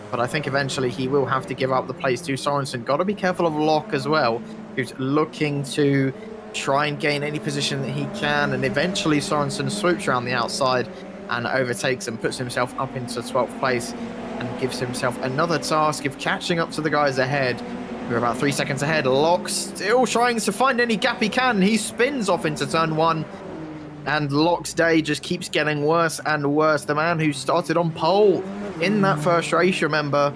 but I think eventually he will have to give up the place to Sorensen. Got to be careful of Locke as well, who's looking to try and gain any position that he can, and eventually Sorensen swoops around the outside and overtakes and puts himself up into 12th place, and gives himself another task of catching up to the guys ahead. We're about 3 seconds ahead. Locke still trying to find any gap he can. He spins off into turn 1, and Locke's day just keeps getting worse and worse. The man who started on pole in that first race, remember,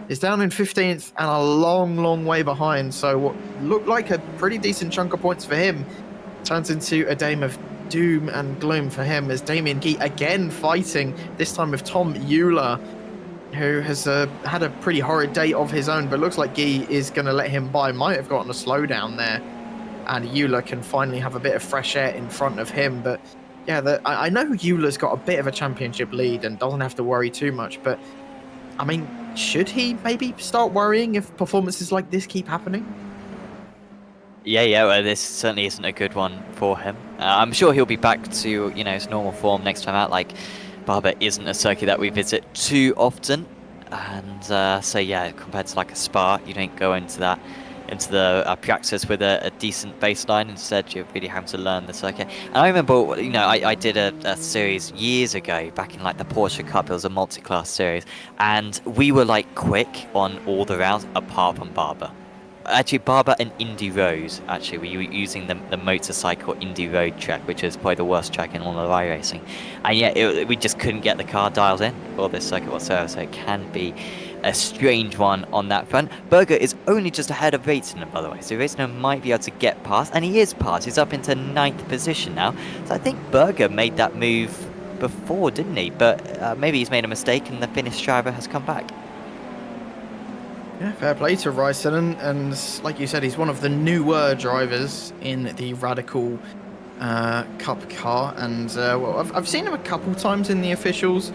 is down in 15th and a long, long way behind. So what looked like a pretty decent chunk of points for him turns into a game of doom and gloom for him, as Damien Guy again fighting, this time with Tom Euler, who has had a pretty horrid day of his own, but looks like Guy is going to let him by. Might have gotten a slowdown there, and Euler can finally have a bit of fresh air in front of him. But yeah, I know Euler's got a bit of a championship lead and doesn't have to worry too much, but I mean, should he maybe start worrying if performances like this keep happening? Yeah, well, this certainly isn't a good one for him. I'm sure he'll be back to his normal form next time out, like Barber isn't a circuit that we visit too often, and so yeah, compared to like a Spa, you don't go into the practice with a decent baseline. Instead, you're really having to learn the circuit. And I remember, you know, I did a series years ago, back in like the Porsche Cup. It was a multi-class series, and we were like quick on all the rounds apart from Barber. Actually, Barber and Indy Road, actually, we were using the motorcycle Indy Road track, which is probably the worst track in all of iRacing. And yet, we just couldn't get the car dialed in for this circuit whatsoever, so it can be a strange one on that front. Berger is only just ahead of Raitzinen, by the way, so Raitzinen might be able to get past, and he is past. He's up into 9th position now, so I think Berger made that move before, didn't he? But maybe he's made a mistake and the Finnish driver has come back. Yeah, fair play to Raitzinen, and like you said, he's one of the newer drivers in the Radical Cup car, and well, I've seen him a couple times in the officials,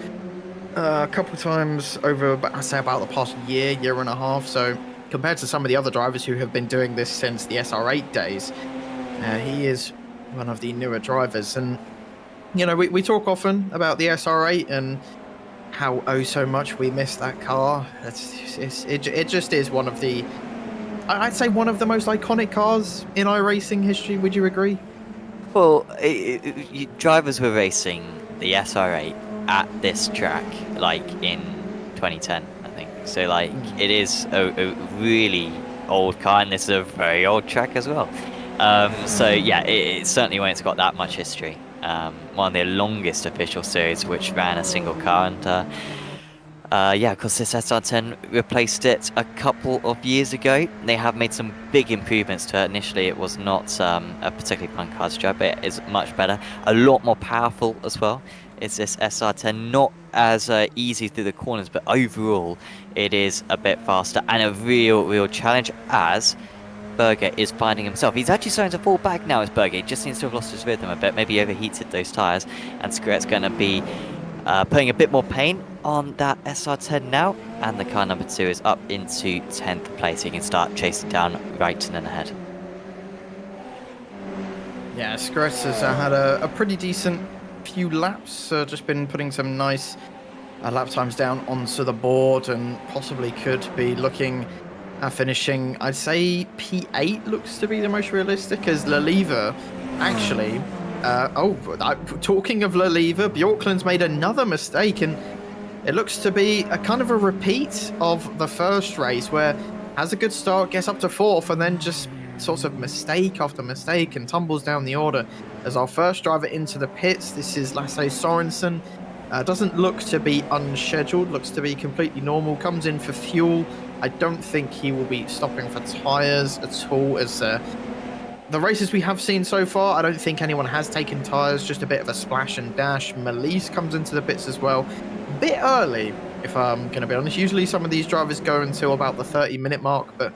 a couple times over, I'd say, about the past year and a half, so compared to some of the other drivers who have been doing this since the SR8 days, he is one of the newer drivers. And, you know, we talk often about the SR8 and how so much we miss that car. It just is one of the, I'd say, one of the most iconic cars in iRacing history. Would you agree? Well, drivers were racing the SR8 at this track like in 2010, I think. So like it is a really old car, and this is a very old track as well. So yeah, it's certainly when it's got that much history. One of their longest official series which ran a single car, and yeah, because this SR10 replaced it a couple of years ago. They have made some big improvements to it. Initially it was not a particularly fun car to drive, but it is much better, a lot more powerful as well. It's this SR10, not as easy through the corners, but overall it is a bit faster and a real challenge, as Berger is finding himself. He's actually starting to fall back now as Berger. He just seems to have lost his rhythm a bit, maybe overheated those tyres, and Skret's going to be putting a bit more pain on that SR10 now, and the car number 2 is up into 10th place. He can start chasing down Raitzinen ahead. Yeah, Skret has had a pretty decent few laps, just been putting some nice lap times down onto the board, and possibly could be looking at finishing, I'd say P8 looks to be the most realistic, as Leliva actually, talking of Leliva, Bjorklund's made another mistake, and it looks to be a kind of a repeat of the first race, where has a good start, gets up to 4th, and then just sorts of mistake after mistake and tumbles down the order. As our first driver into the pits, this is Lasse Sorensen. Doesn't look to be unscheduled, looks to be completely normal, comes in for fuel. I don't think he will be stopping for tyres at all, as the races we have seen so far, I don't think anyone has taken tyres, just a bit of a splash and dash. Melise comes into the pits as well, a bit early, if I'm going to be honest. Usually some of these drivers go until about the 30-minute mark, but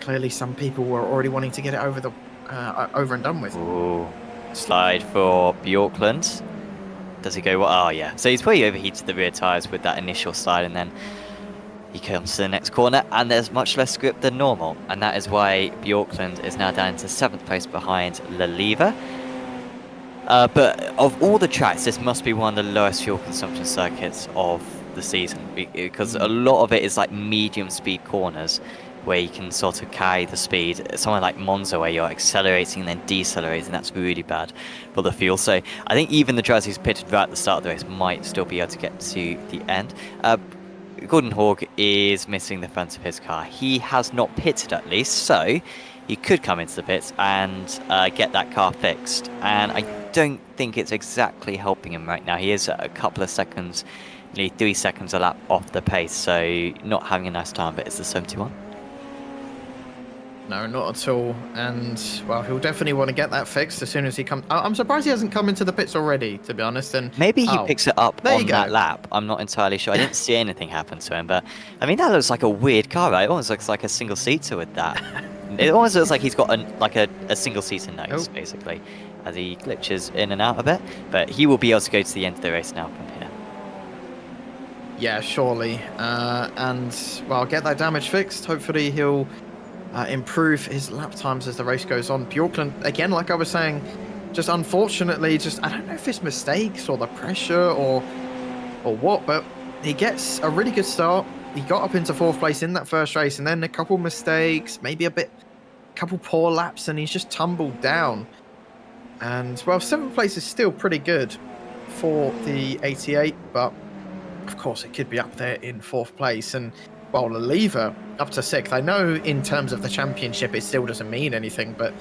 clearly some people were already wanting to get it over and done with. Ooh. Slide for Bjorklund. Does he go? Oh yeah. So he's probably overheated the rear tyres with that initial slide, and then he comes to the next corner, and there's much less grip than normal, and that is why Bjorklund is now down to 7th place behind Leliva. But of all the tracks, this must be one of the lowest fuel consumption circuits of the season, because a lot of it is like medium speed corners where you can sort of carry the speed. Somewhere like Monza where you're accelerating and then decelerating, that's really bad for the fuel. So I think even the drivers who's pitted right at the start of the race might still be able to get to the end. Gordon Haug is missing the front of his car. He has not pitted, at least, so he could come into the pits and get that car fixed. And I don't think it's exactly helping him right now. He is a couple of seconds, nearly 3 seconds a lap off the pace, so not having a nice time, but it's the 71. No, not at all. And, well, he'll definitely want to get that fixed as soon as he comes. I'm surprised he hasn't come into the pits already, to be honest. And maybe he picks it up on that go. lap. I'm not entirely sure. I didn't see anything happen to him, but I mean, that looks like a weird car, right? It almost looks like a single-seater with that. It almost looks like he's got a single-seater nose, basically, as he glitches in and out a bit. But he will be able to go to the end of the race now from here. Yeah, surely. And, well, get that damage fixed. Hopefully he'll improve his lap times as the race goes on. Bjorklund, again, like I was saying, just unfortunately, I don't know if it's mistakes or the pressure or or what, but he gets a really good start. He got up into 4th place in that first race, and then a couple mistakes, maybe a couple poor laps, and he's just tumbled down. And, well, 7th place is still pretty good for the 88, but of course it could be up there in 4th place. And, well, Leliva up to 6th. I know in terms of the championship it still doesn't mean anything, but,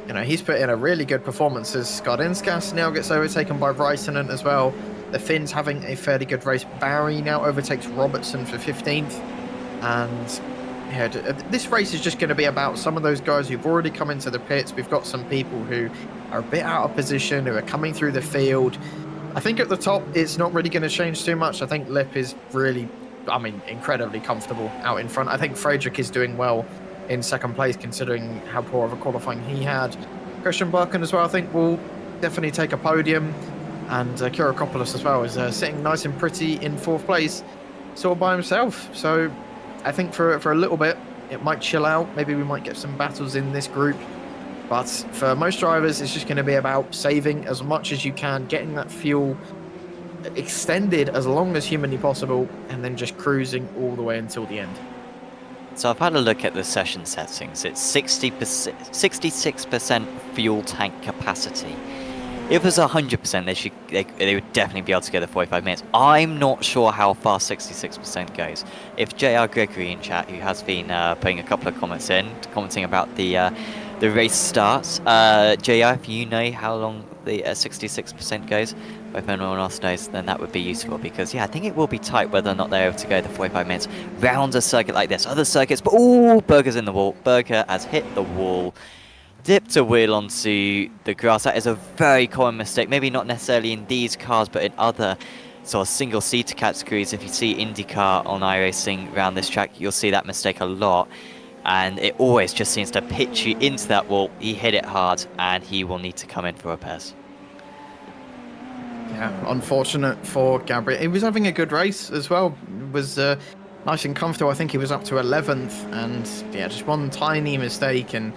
you know, he's put in a really good performance as Skardinskas now gets overtaken by Rysonen as well. The Finns having a fairly good race. Barry now overtakes Robertson for 15th. And yeah, this race is just going to be about some of those guys who've already come into the pits. We've got some people who are a bit out of position, who are coming through the field. I think at the top, it's not really going to change too much. I think Lip is really, I mean, incredibly comfortable out in front. I think Frederick is doing well in 2nd place, considering how poor of a qualifying he had. Christian Birken as well, I think, will definitely take a podium. And Kyriakopoulos as well is sitting nice and pretty in 4th place, sort of by himself. So I think for a little bit, it might chill out. Maybe we might get some battles in this group. But for most drivers, it's just going to be about saving as much as you can, getting that fuel extended as long as humanly possible, and then just cruising all the way until the end. So I've had a look at the session settings. It's 66% fuel tank capacity. If it was 100%, they would definitely be able to go the 45 minutes. I'm not sure how far 66% goes. If JR Gregory in chat, who has been putting a couple of comments in, commenting about the race starts, JR, if you know how long the 66% goes, or if anyone else knows, then that would be useful, because yeah, I think it will be tight whether or not they're able to go the 45 minutes round a circuit like this. Other circuits, but oh, Berger's in the wall. Berger has hit the wall. Dipped a wheel onto the grass. That is a very common mistake. Maybe not necessarily in these cars, but in other sort of single-seater categories. If you see IndyCar on iRacing around this track, you'll see that mistake a lot. And it always just seems to pitch you into that wall. He hit it hard, and he will need to come in for repairs. Yeah, unfortunate for Gabriel. He was having a good race as well. It was nice and comfortable. I think he was up to 11th, and yeah, just one tiny mistake, and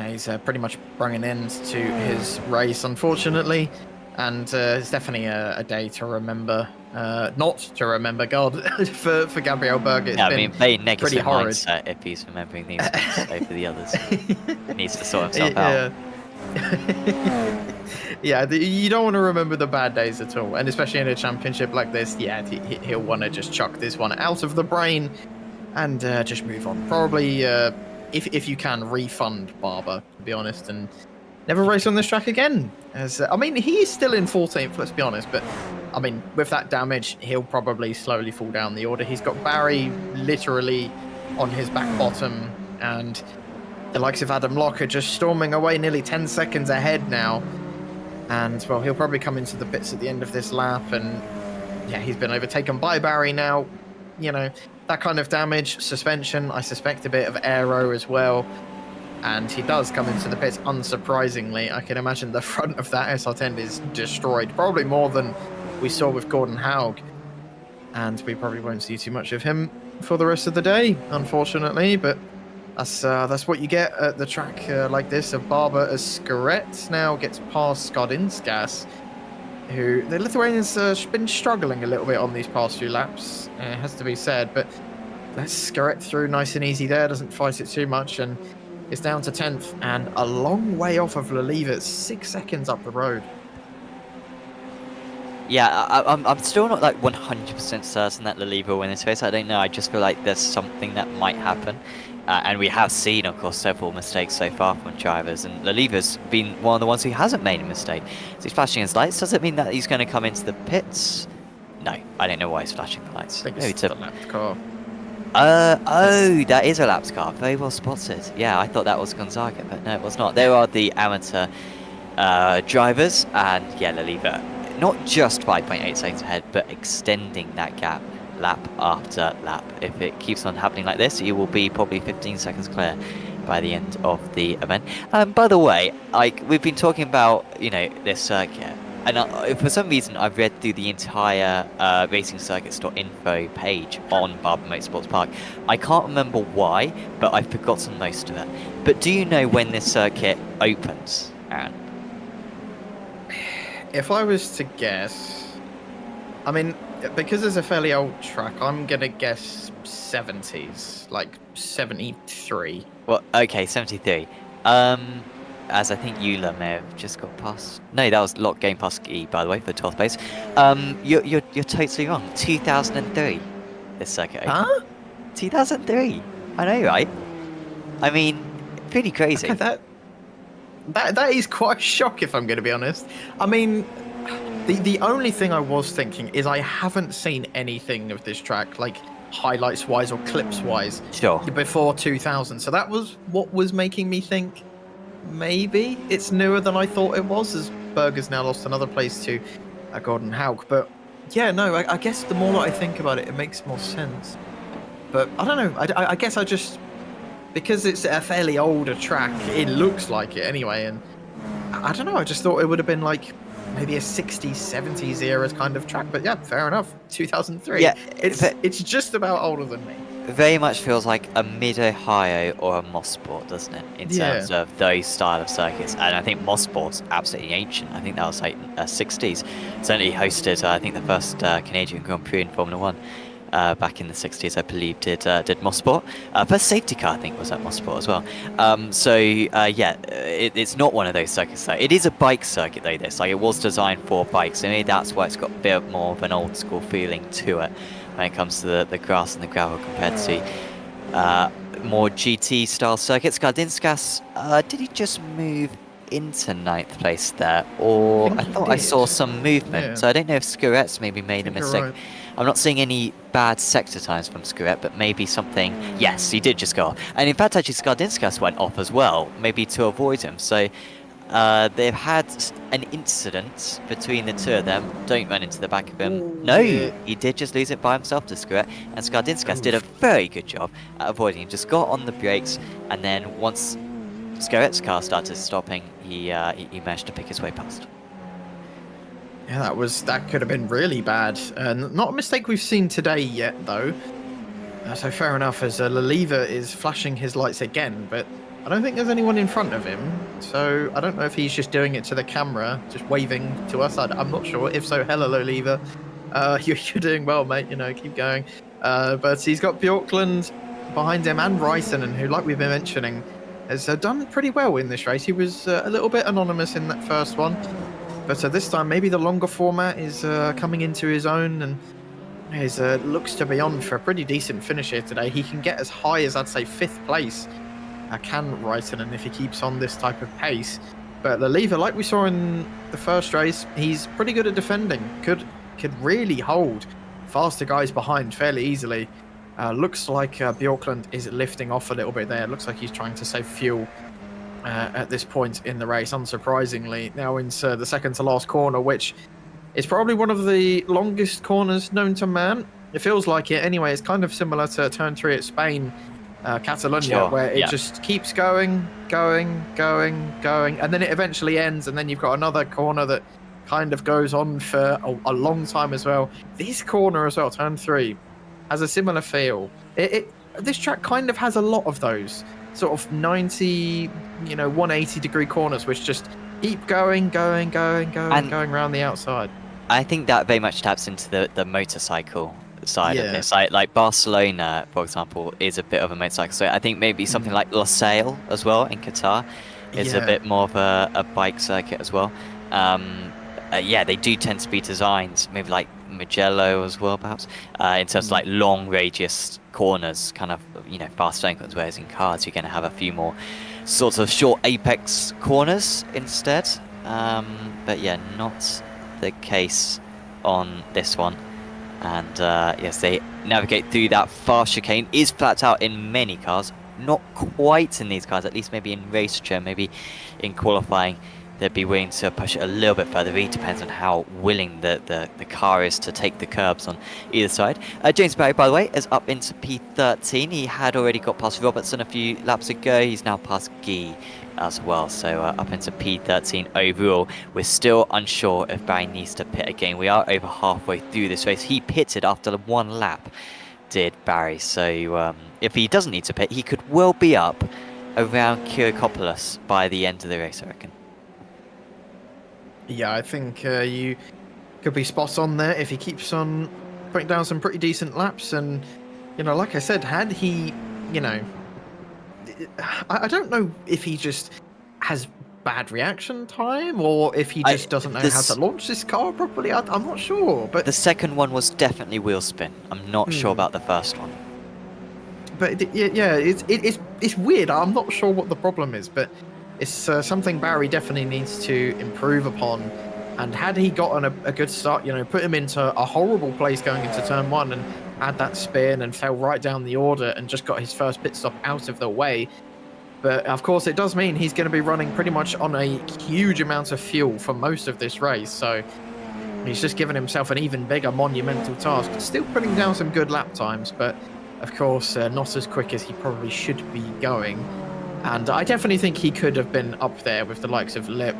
he's pretty much brought an end to his race, unfortunately. And it's definitely a day to remember, not to remember, God, for Gabriel Berger. It's been very negative pretty horrid mindset if he's remembering these things over the others. He needs to sort himself out. Yeah, you don't want to remember the bad days at all, and especially in a championship like this. Yeah, he'll want to just chuck this one out of the brain and just move on. Probably, if you can, refund Barber, to be honest, and never race on this track again. As I mean, he is still in 14th, let's be honest, but I mean, with that damage, he'll probably slowly fall down the order. He's got Barry literally on his back bottom, and the likes of Adam Locker just storming away nearly 10 seconds ahead now. And, well, he'll probably come into the pits at the end of this lap, and yeah, he's been overtaken by Barry now. You know, that kind of damage, suspension, I suspect a bit of aero as well. And he does come into the pits, unsurprisingly. I can imagine the front of that SR10 is destroyed, probably more than we saw with Gordon Haug. And we probably won't see too much of him for the rest of the day, unfortunately. But that's what you get at the track like this. Of Barber as Skaret now gets past Skardinskas, who the Lithuanian's been struggling a little bit on these past few laps, it has to be said. But let's Skaret through nice and easy there, doesn't fight it too much, and it's down to 10th and a long way off of Leliva, 6 seconds up the road. Yeah, I'm still not like 100% certain that Leliva will win this race. I don't know. I just feel like there's something that might happen. And we have seen, of course, several mistakes so far from drivers. And Leliva's been one of the ones who hasn't made a mistake. So he's flashing his lights. Does it mean that he's going to come into the pits? No, I don't know why he's flashing the lights. I think it's the lapped car. Oh, that is a laps car. Very well spotted. Yeah, I thought that was Gonzaga, but no, it was not. There are the amateur drivers, and yeah, Leliva, not just 5.8 seconds ahead, but extending that gap lap after lap. If it keeps on happening like this, he will be probably 15 seconds clear by the end of the event. By the way, we've been talking about, you know, this circuit. And for some reason, I've read through the entire Racing Circuit Store info page on Barber Motorsports Park. I can't remember why, but I've forgotten most of it. But do you know when this circuit opens, Aaron? If I was to guess, I mean, because it's a fairly old track, I'm gonna guess 70s, like 73. Well, okay, 73. As I think Eula may have just got past. No, that was Lock Game past E, by the way, for 12th place. You're totally wrong. 2003. This circuit. Huh? 2003. I know, right? I mean, pretty crazy. Okay, that is quite a shock, if I'm going to be honest. I mean, the only thing I was thinking is I haven't seen anything of this track, like highlights wise or clips wise, Sure. before 2000. So that was what was making me think maybe it's newer than I thought it was, as Berger's now lost another place to Gordon Haug. But yeah, no, I guess the more that I think about it, it makes more sense. But I don't know. I guess I just, because it's a fairly older track, it looks like it anyway. And I don't know. I just thought it would have been like maybe a 60s, 70s era kind of track. But yeah, fair enough. 2003. Yeah, it's just about older than me. Very much feels like a Mid-Ohio or a Mossport, doesn't it? In terms of those style of circuits. And I think Mossport's absolutely ancient. I think that was like 60s. Certainly hosted, I think, the first Canadian Grand Prix in Formula 1. Back in the 60s, I believe, did Mossport. First safety car, I think, was at Mossport as well. Yeah, it's not one of those circuits, though. It is a bike circuit, though, this. Like, it was designed for bikes, and maybe that's why it's got a bit more of an old-school feeling to it when it comes to the grass and the gravel compared to more GT-style circuits. Gardinskas, did he just move into 9th place there? Or I thought I saw some movement, Yeah. so I don't know if Skuret's maybe made a mistake. Right. I'm not seeing any bad sector times from Skuret, but maybe something. Yes, he did just go off. And in fact, actually, Skardinskas went off as well, maybe to avoid him. So they've had an incident between the two of them. Don't run into the back of him. Ooh, No, yeah. he did just lose it by himself to Skuret. And Skardinskas did a very good job at avoiding him. Just got on the brakes, and then once Skuret's car started stopping, he managed to pick his way past. Yeah, that could have been really bad. Not a mistake we've seen today yet, though. So fair enough, as Laliva is flashing his lights again, but I don't think there's anyone in front of him. So I don't know if he's just doing it to the camera, just waving to us. I'm not sure. If so, hello, Laliva. You're doing well, mate. You know, keep going. But he's got Bjorkland behind him and Ryson, who, like we've been mentioning, has done pretty well in this race. He was a little bit anonymous in that first one. But this time, maybe the longer format is coming into his own, and he looks to be on for a pretty decent finish here today. He can get as high as, I'd say, 5th place. Can Ryton, if he keeps on this type of pace. But Laliva, like we saw in the first race, he's pretty good at defending. Could really hold faster guys behind fairly easily. Looks like Bjorkland is lifting off a little bit there. Looks like he's trying to save fuel at this point in the race, unsurprisingly. Now into the second to last corner, which is probably one of the longest corners known to man. It feels like it anyway. It's kind of similar to turn 3 at Spain, Catalonia, where it just keeps going, and then it eventually ends, and then you've got another corner that kind of goes on for a long time as well. This corner as well, turn 3, has a similar feel. This track kind of has a lot of those sort of 90, 180 degree corners, which just keep going around the outside. I think that very much taps into the motorcycle side of this. Like Barcelona, for example, is a bit of a motorcycle. So I think maybe something like Losail as well in Qatar is a bit more of a bike circuit as well. They do tend to be designed maybe like Mugello as well, perhaps, in terms of like long radius corners, kind of fast staying corners, whereas in cars you're going to have a few more sorts of short apex corners instead. But yeah, not the case on this one. And yes, they navigate through that fast chicane. Is flat out in many cars, not quite in these cars, at least maybe in race trim, maybe in qualifying they'd be willing to push it a little bit further. It depends on how willing the car is to take the curbs on either side. James Barry, by the way, is up into P13. He had already got past Robertson a few laps ago. He's now past Guy as well, so up into P13 overall. We're still unsure if Barry needs to pit again. We are over halfway through this race. He pitted after the 1 lap, did Barry, so if he doesn't need to pit, he could well be up around Kyrikopoulos by the end of the race, I reckon. Yeah, I think you could be spot on there if he keeps on putting down some pretty decent laps. And, you know, like I said, had he, you know, I don't know if he just has bad reaction time or if he just doesn't know how to launch this car properly. I'm not sure. But the second one was definitely wheel spin. I'm not sure about the first one. But it's weird. I'm not sure what the problem is, but it's something Barry definitely needs to improve upon. And had he gotten a good start, you know, put him into a horrible place going into turn one and had that spin and fell right down the order and just got his first pit stop out of the way. But of course, it does mean he's going to be running pretty much on a huge amount of fuel for most of this race. So he's just given himself an even bigger monumental task. Still putting down some good lap times, but of course, not as quick as he probably should be going. And I definitely think he could have been up there with the likes of Lip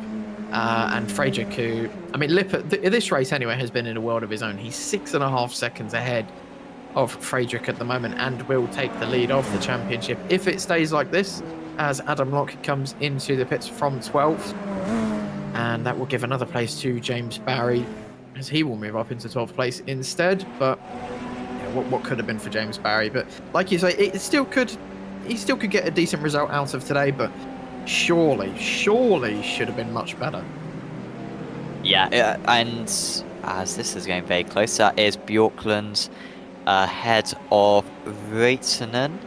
and Fraser, who, I mean, Lip at this race anyway has been in a world of his own. He's 6.5 seconds ahead of Fraser at the moment and will take the lead of the championship if it stays like this, as Adam Locke comes into the pits from 12th. And that will give another place to James Barry, as he will move up into 12th place instead. But yeah, what could have been for James Barry? But like you say, he still could get a decent result out of today, but surely should have been much better. Yeah, and as this is going very close, that is Bjorkland ahead of Reitinen.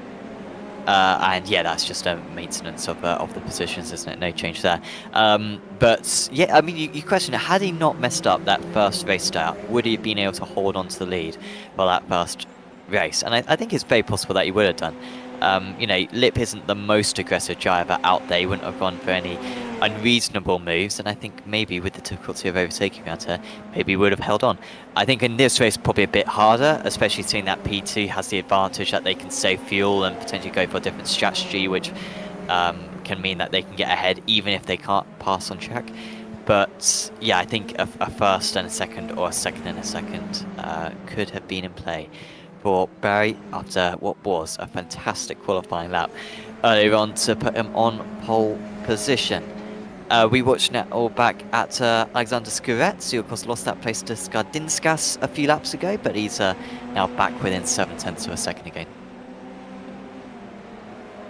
And yeah, that's just a maintenance of the positions, isn't it? No change there. But yeah, I mean, you question it. Had he not messed up that first race start, would he have been able to hold on to the lead for that first race? And I think it's very possible that he would have done. You know, Lip isn't the most aggressive driver out there. He wouldn't have gone for any unreasonable moves, and I think maybe with the difficulty of overtaking around here, maybe he would have held on. I think in this race probably a bit harder, especially seeing that P2 has the advantage that they can save fuel and potentially go for a different strategy, which can mean that they can get ahead even if they can't pass on track. But yeah, I think a first and a second, or a second and a second, could have been in play for Barry after what was a fantastic qualifying lap earlier on to put him on pole position. We watched that all back at Alexander Skuret, who of course lost that place to Skardinskas a few laps ago, but he's now back within 0.7 of a second again.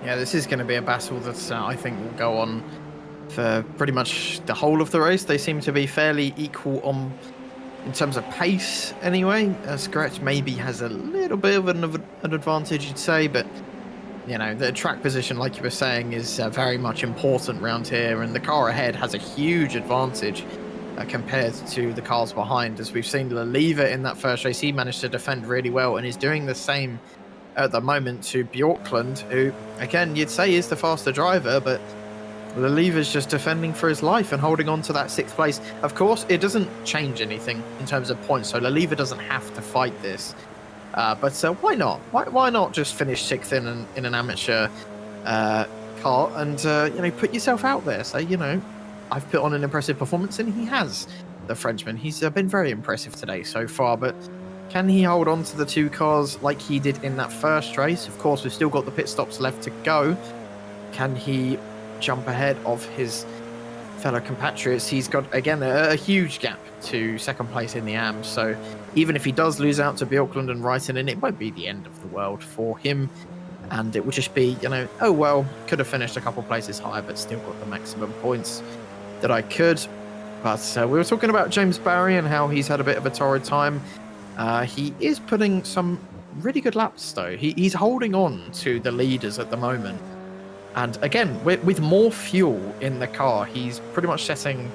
Yeah, this is going to be a battle that I think will go on for pretty much the whole of the race. They seem to be fairly equal in terms of pace anyway. Skuret maybe has a little bit of an advantage, you'd say, but you know, the track position, like you were saying, is very much important around here, and the car ahead has a huge advantage compared to the cars behind. As we've seen Leliva in that first race, he managed to defend really well and is doing the same at the moment to Bjorkland, who, again, you'd say is the faster driver, but Leliva's just defending for his life and holding on to that 6th place. Of course, it doesn't change anything in terms of points, so Leliva doesn't have to fight this. But why not? Why not just finish 6th in an amateur car and you know, put yourself out there? Say, you know, I've put on an impressive performance, and he has. The Frenchman, he's been very impressive today so far. But can he hold on to the 2 cars like he did in that first race? Of course, we've still got the pit stops left to go. Can he jump ahead of his fellow compatriots? He's got, again, a huge gap to 2nd place in the AM, so even if he does lose out to Bjorkland and Reitinen, it won't be the end of the world for him, and it would just be, you know, oh well, could have finished a couple places higher but still got the maximum points that I could. But we were talking about James Barry and how he's had a bit of a torrid time. He is putting some really good laps though. He's holding on to the leaders at the moment. And again, with more fuel in the car, he's pretty much setting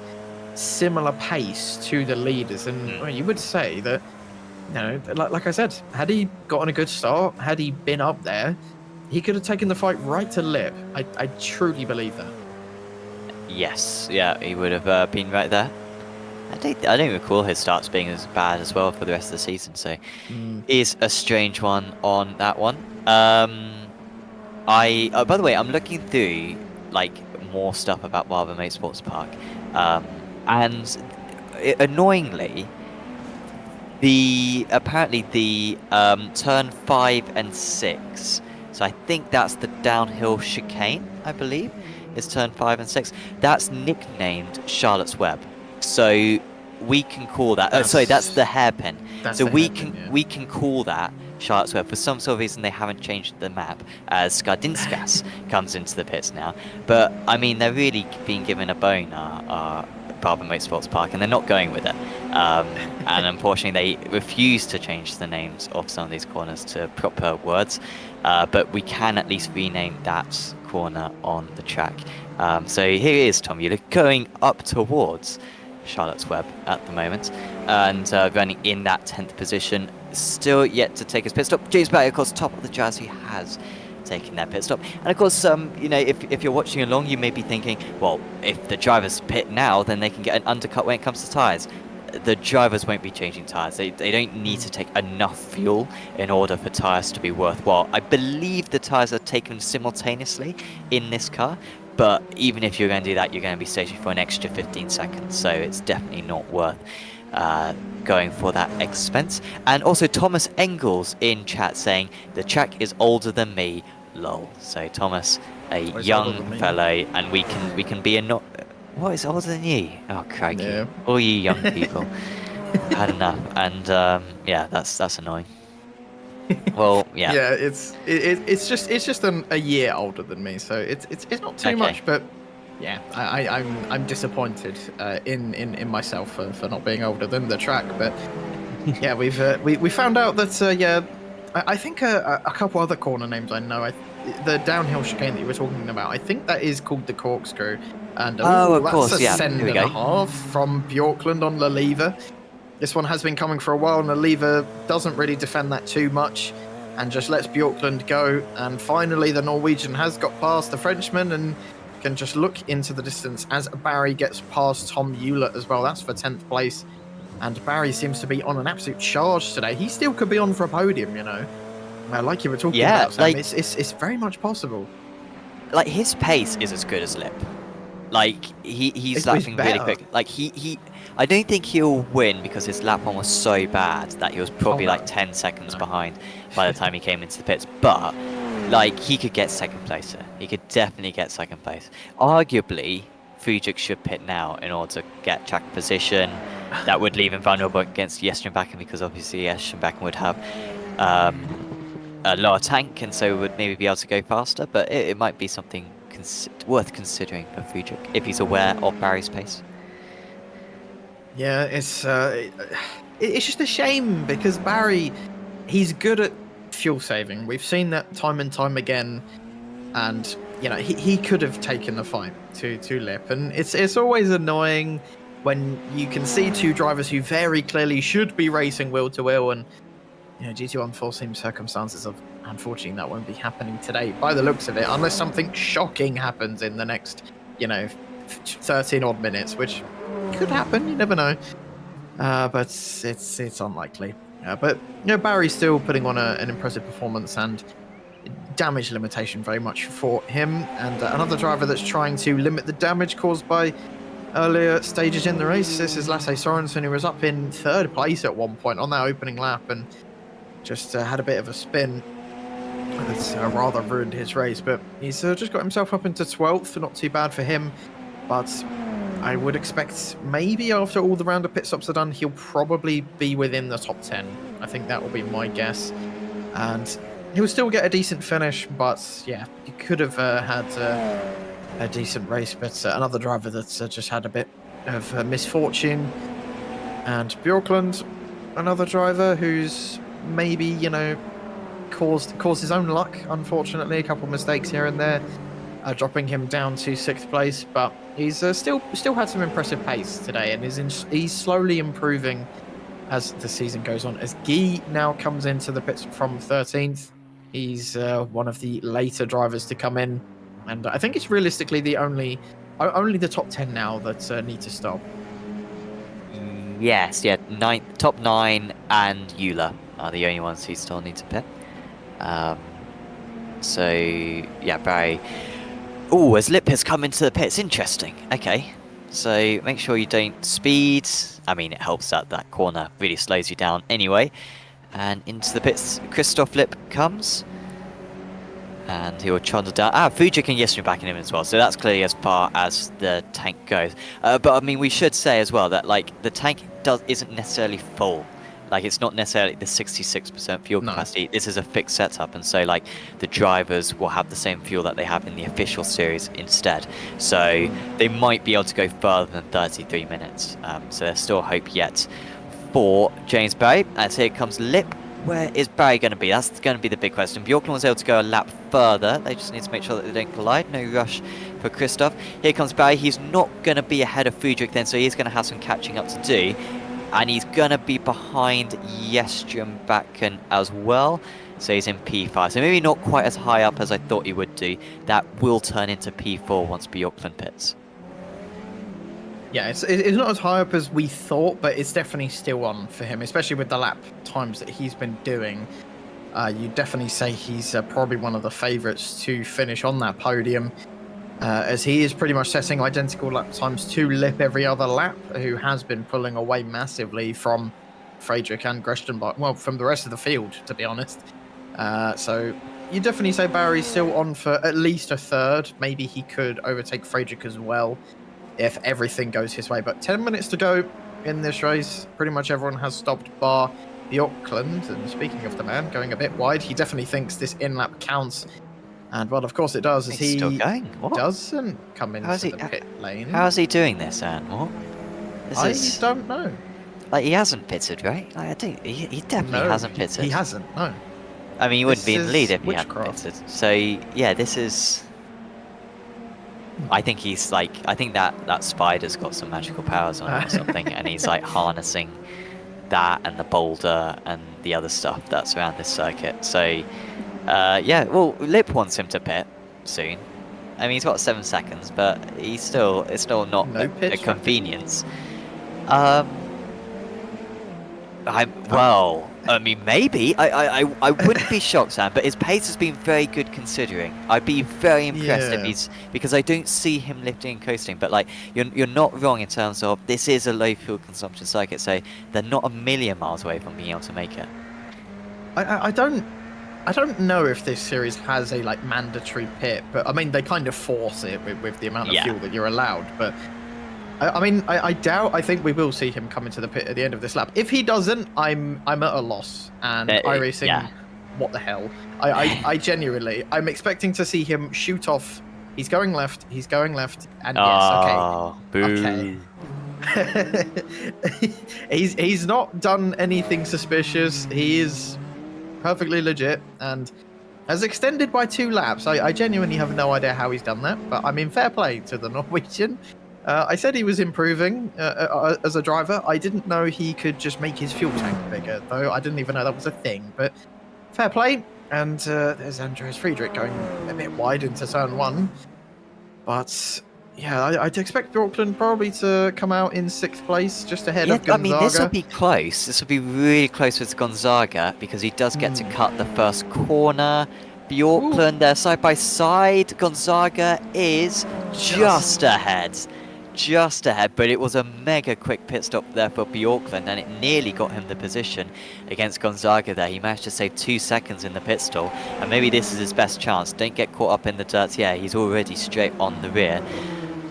similar pace to the leaders. And well, you would say that, you know, like I said, had he gotten a good start, had he been up there, he could have taken the fight right to Lip. I truly believe that. Yes, yeah, he would have been right there. I don't recall his starts being as bad as well for the rest of the season, so is a strange one on that one. By the way, I'm looking through like more stuff about Barber Motorsports Park, and annoyingly, apparently the turn 5 and 6. So I think that's the downhill chicane, I believe, is turn 5 and 6. That's nicknamed Charlotte's Web. So we can call that. Sorry, that's the hairpin. So we can call that Charlotte's Web. For some sort of reason, they haven't changed the map as Skardinskas comes into the pits now. But I mean, they're really being given a bone, Barber Motorsports Park, and they're not going with it. And unfortunately, they refuse to change the names of some of these corners to proper words. But we can at least rename that corner on the track. So here it is, Tom. You're going up towards Charlotte's Web at the moment, and running in that 10th position. Still yet to take his pit stop. James Barry, of course, top of the Jazz, who has taken that pit stop. And of course, you know, if you're watching along, you may be thinking, well, if the drivers pit now, then they can get an undercut when it comes to tyres. The drivers won't be changing tyres. They don't need to take enough fuel in order for tyres to be worthwhile. I believe the tyres are taken simultaneously in this car, but even if you're going to do that, you're going to be stationed for an extra 15 seconds, so it's definitely not worth going for that expense. And also Thomas Engels in chat saying, the track is older than me, lol. So Thomas, a young fellow, and we can be a not... What is older than you? Oh, crikey. Yeah. All you young people. Had enough. And yeah, that's annoying. Well, yeah. Yeah, it's just a year older than me, so it's not too much, but yeah, I'm disappointed in myself for not being older than the track. But yeah, we found out that yeah, I think a couple other corner names I know. The downhill chicane that you were talking about, I think that is called the Corkscrew. And of course, that's yeah. a send and a half from Bjorklund on Laliva. This one has been coming for a while, and Laliva doesn't really defend that too much and just lets Bjorklund go. And finally, the Norwegian has got past the Frenchman and can just look into the distance as Barry gets past Tom Hewlett as well. That's for 10th place. And Barry seems to be on an absolute charge today. He still could be on for a podium, you know. Like you were talking about, Sam. Like, it's very much possible. Like, his pace is as good as Lip. Like, he's lapping really quick. Like, I don't think he'll win because his lap one was so bad that he was probably like 10 seconds behind by the time he came into the pits. But, like, he could get second place here. He could definitely get second place. Arguably, Friedrich should pit now in order to get track position. That would leave him vulnerable against Yesterbacken because obviously Yesterbacken would have a lower tank and so would maybe be able to go faster. But it might be something worth considering for Friedrich if he's aware of Barry's pace. Yeah, it's just a shame because Barry, he's good at fuel saving. We've seen that time and time again, and you know he could have taken the fight to Lip, and it's always annoying when you can see two drivers who very clearly should be racing wheel to wheel, and you know, due to unforeseen circumstances of unfortunately that won't be happening today by the looks of it, unless something shocking happens in the next, you know, 13 odd minutes, which could happen, you never know. But it's unlikely. But you know, Barry's still putting on an impressive performance, and damage limitation very much for him. And another driver that's trying to limit the damage caused by earlier stages in the race. This is Lasse Sorensen, who was up in 3rd place at one point on that opening lap and just had a bit of a spin that's rather ruined his race. But he's just got himself up into 12th, not too bad for him. But I would expect maybe after all the round of pit stops are done, he'll probably be within the top 10. I think that will be my guess. And he'll still get a decent finish, but yeah, he could have had a decent race. But another driver that's just had a bit of misfortune. And Bjorklund, another driver who's maybe, you know, caused his own luck, unfortunately. A couple of mistakes here and there, dropping him down to 6th place. But he's still had some impressive pace today, and he's slowly improving as the season goes on. As Guy now comes into the pits from 13th, he's one of the later drivers to come in, and I think it's realistically the only the top 10 now that need to stop. Yes, yeah, top 9 and Euler are the only ones who still need to pit. So yeah, Barry. Oh, as Lip has come into the pits, interesting. Okay, so make sure you don't speed. I mean, it helps that corner really slows you down anyway. And into the pits, Christoph Lip comes. And he'll trundle down. Fuji and Yesnu backing him as well, so that's clearly as far as the tank goes. But I mean, we should say as well that like the tank isn't necessarily full. Like it's not necessarily the 66% fuel capacity. This is a fixed setup, and so like the drivers will have the same fuel that they have in the official series instead. So they might be able to go further than 33 minutes. So there's still hope yet for James Barry. As here comes Lip. Where is Barry going to be? That's going to be the big question. Bjorklund was able to go a lap further. They just need to make sure that they don't collide. No rush for Christoph. Here comes Barry. He's not going to be ahead of Friedrich then, so he's going to have some catching up to do. And he's going to be behind Yestrom Bakken as well. So he's in P5. So maybe not quite as high up as I thought he would do. That will turn into P4 once Bjorklund pits. Yeah, it's not as high up as we thought, but it's definitely still on for him, especially with the lap times that he's been doing. You definitely say he's probably one of the favourites to finish on that podium, as he is pretty much setting identical lap times to Lip every other lap, who has been pulling away massively from Friedrich and Grestenbach, well, from the rest of the field, to be honest. So you definitely say Barry's still on for at least a third. Maybe he could overtake Friedrich as well, if everything goes his way. But 10 minutes to go in this race. Pretty much everyone has stopped bar Bjorklund. And speaking of the man going a bit wide, he definitely thinks this in-lap counts. And, well, of course it does, as he still going. What? Doesn't come into the pit lane. How is he doing this, Anne? What? I don't know. Like, he hasn't pitted, right? Like, he definitely hasn't pitted. He hasn't, no. I mean, he wouldn't be in the lead if he hadn't witchcraft. pitted. So, yeah, this is... I think he's like, I think that spider's got some magical powers on it or something, and he's like harnessing that and the boulder and the other stuff that's around this circuit. So, yeah, well, Lip wants him to pit soon. I mean, he's got 7 seconds, but it's still not a convenience. Well, I mean, maybe. I wouldn't be shocked, Sam, but his pace has been very good considering. I'd be very impressed if he's... Because I don't see him lifting and coasting, but, like, you're not wrong in terms of this is a low fuel consumption circuit, so they're not a million miles away from being able to make it. I don't know if this series has a, like, mandatory pit, but, I mean, they kind of force it with the amount of fuel that you're allowed, but... I mean, I doubt. I think we will see him come into the pit at the end of this lap. If he doesn't, I'm at a loss. And iRacing, what the hell? I genuinely, I'm expecting to see him shoot off. He's going left. He's going left. And boo. Okay. he's not done anything suspicious. He is perfectly legit and has extended by 2 laps. I genuinely have no idea how he's done that. But I mean, fair play to the Norwegian. I said he was improving as a driver. I didn't know he could just make his fuel tank bigger, though. I didn't even know that was a thing. But fair play. And there's Andreas Friedrich going a bit wide into turn 1. But yeah, I'd expect Bjorklund probably to come out in 6th place, just ahead of Gonzaga. I mean, this will be close. This will be really close with Gonzaga because he does get to cut the first corner. Bjorklund, they're side by side. Gonzaga is just ahead. Just ahead, but it was a mega quick pit stop there for Bjorklund, and it nearly got him the position against Gonzaga there. He managed to save 2 seconds in the pit stall, and maybe this is his best chance. Don't get caught up in the dirt. Yeah, he's already straight on the rear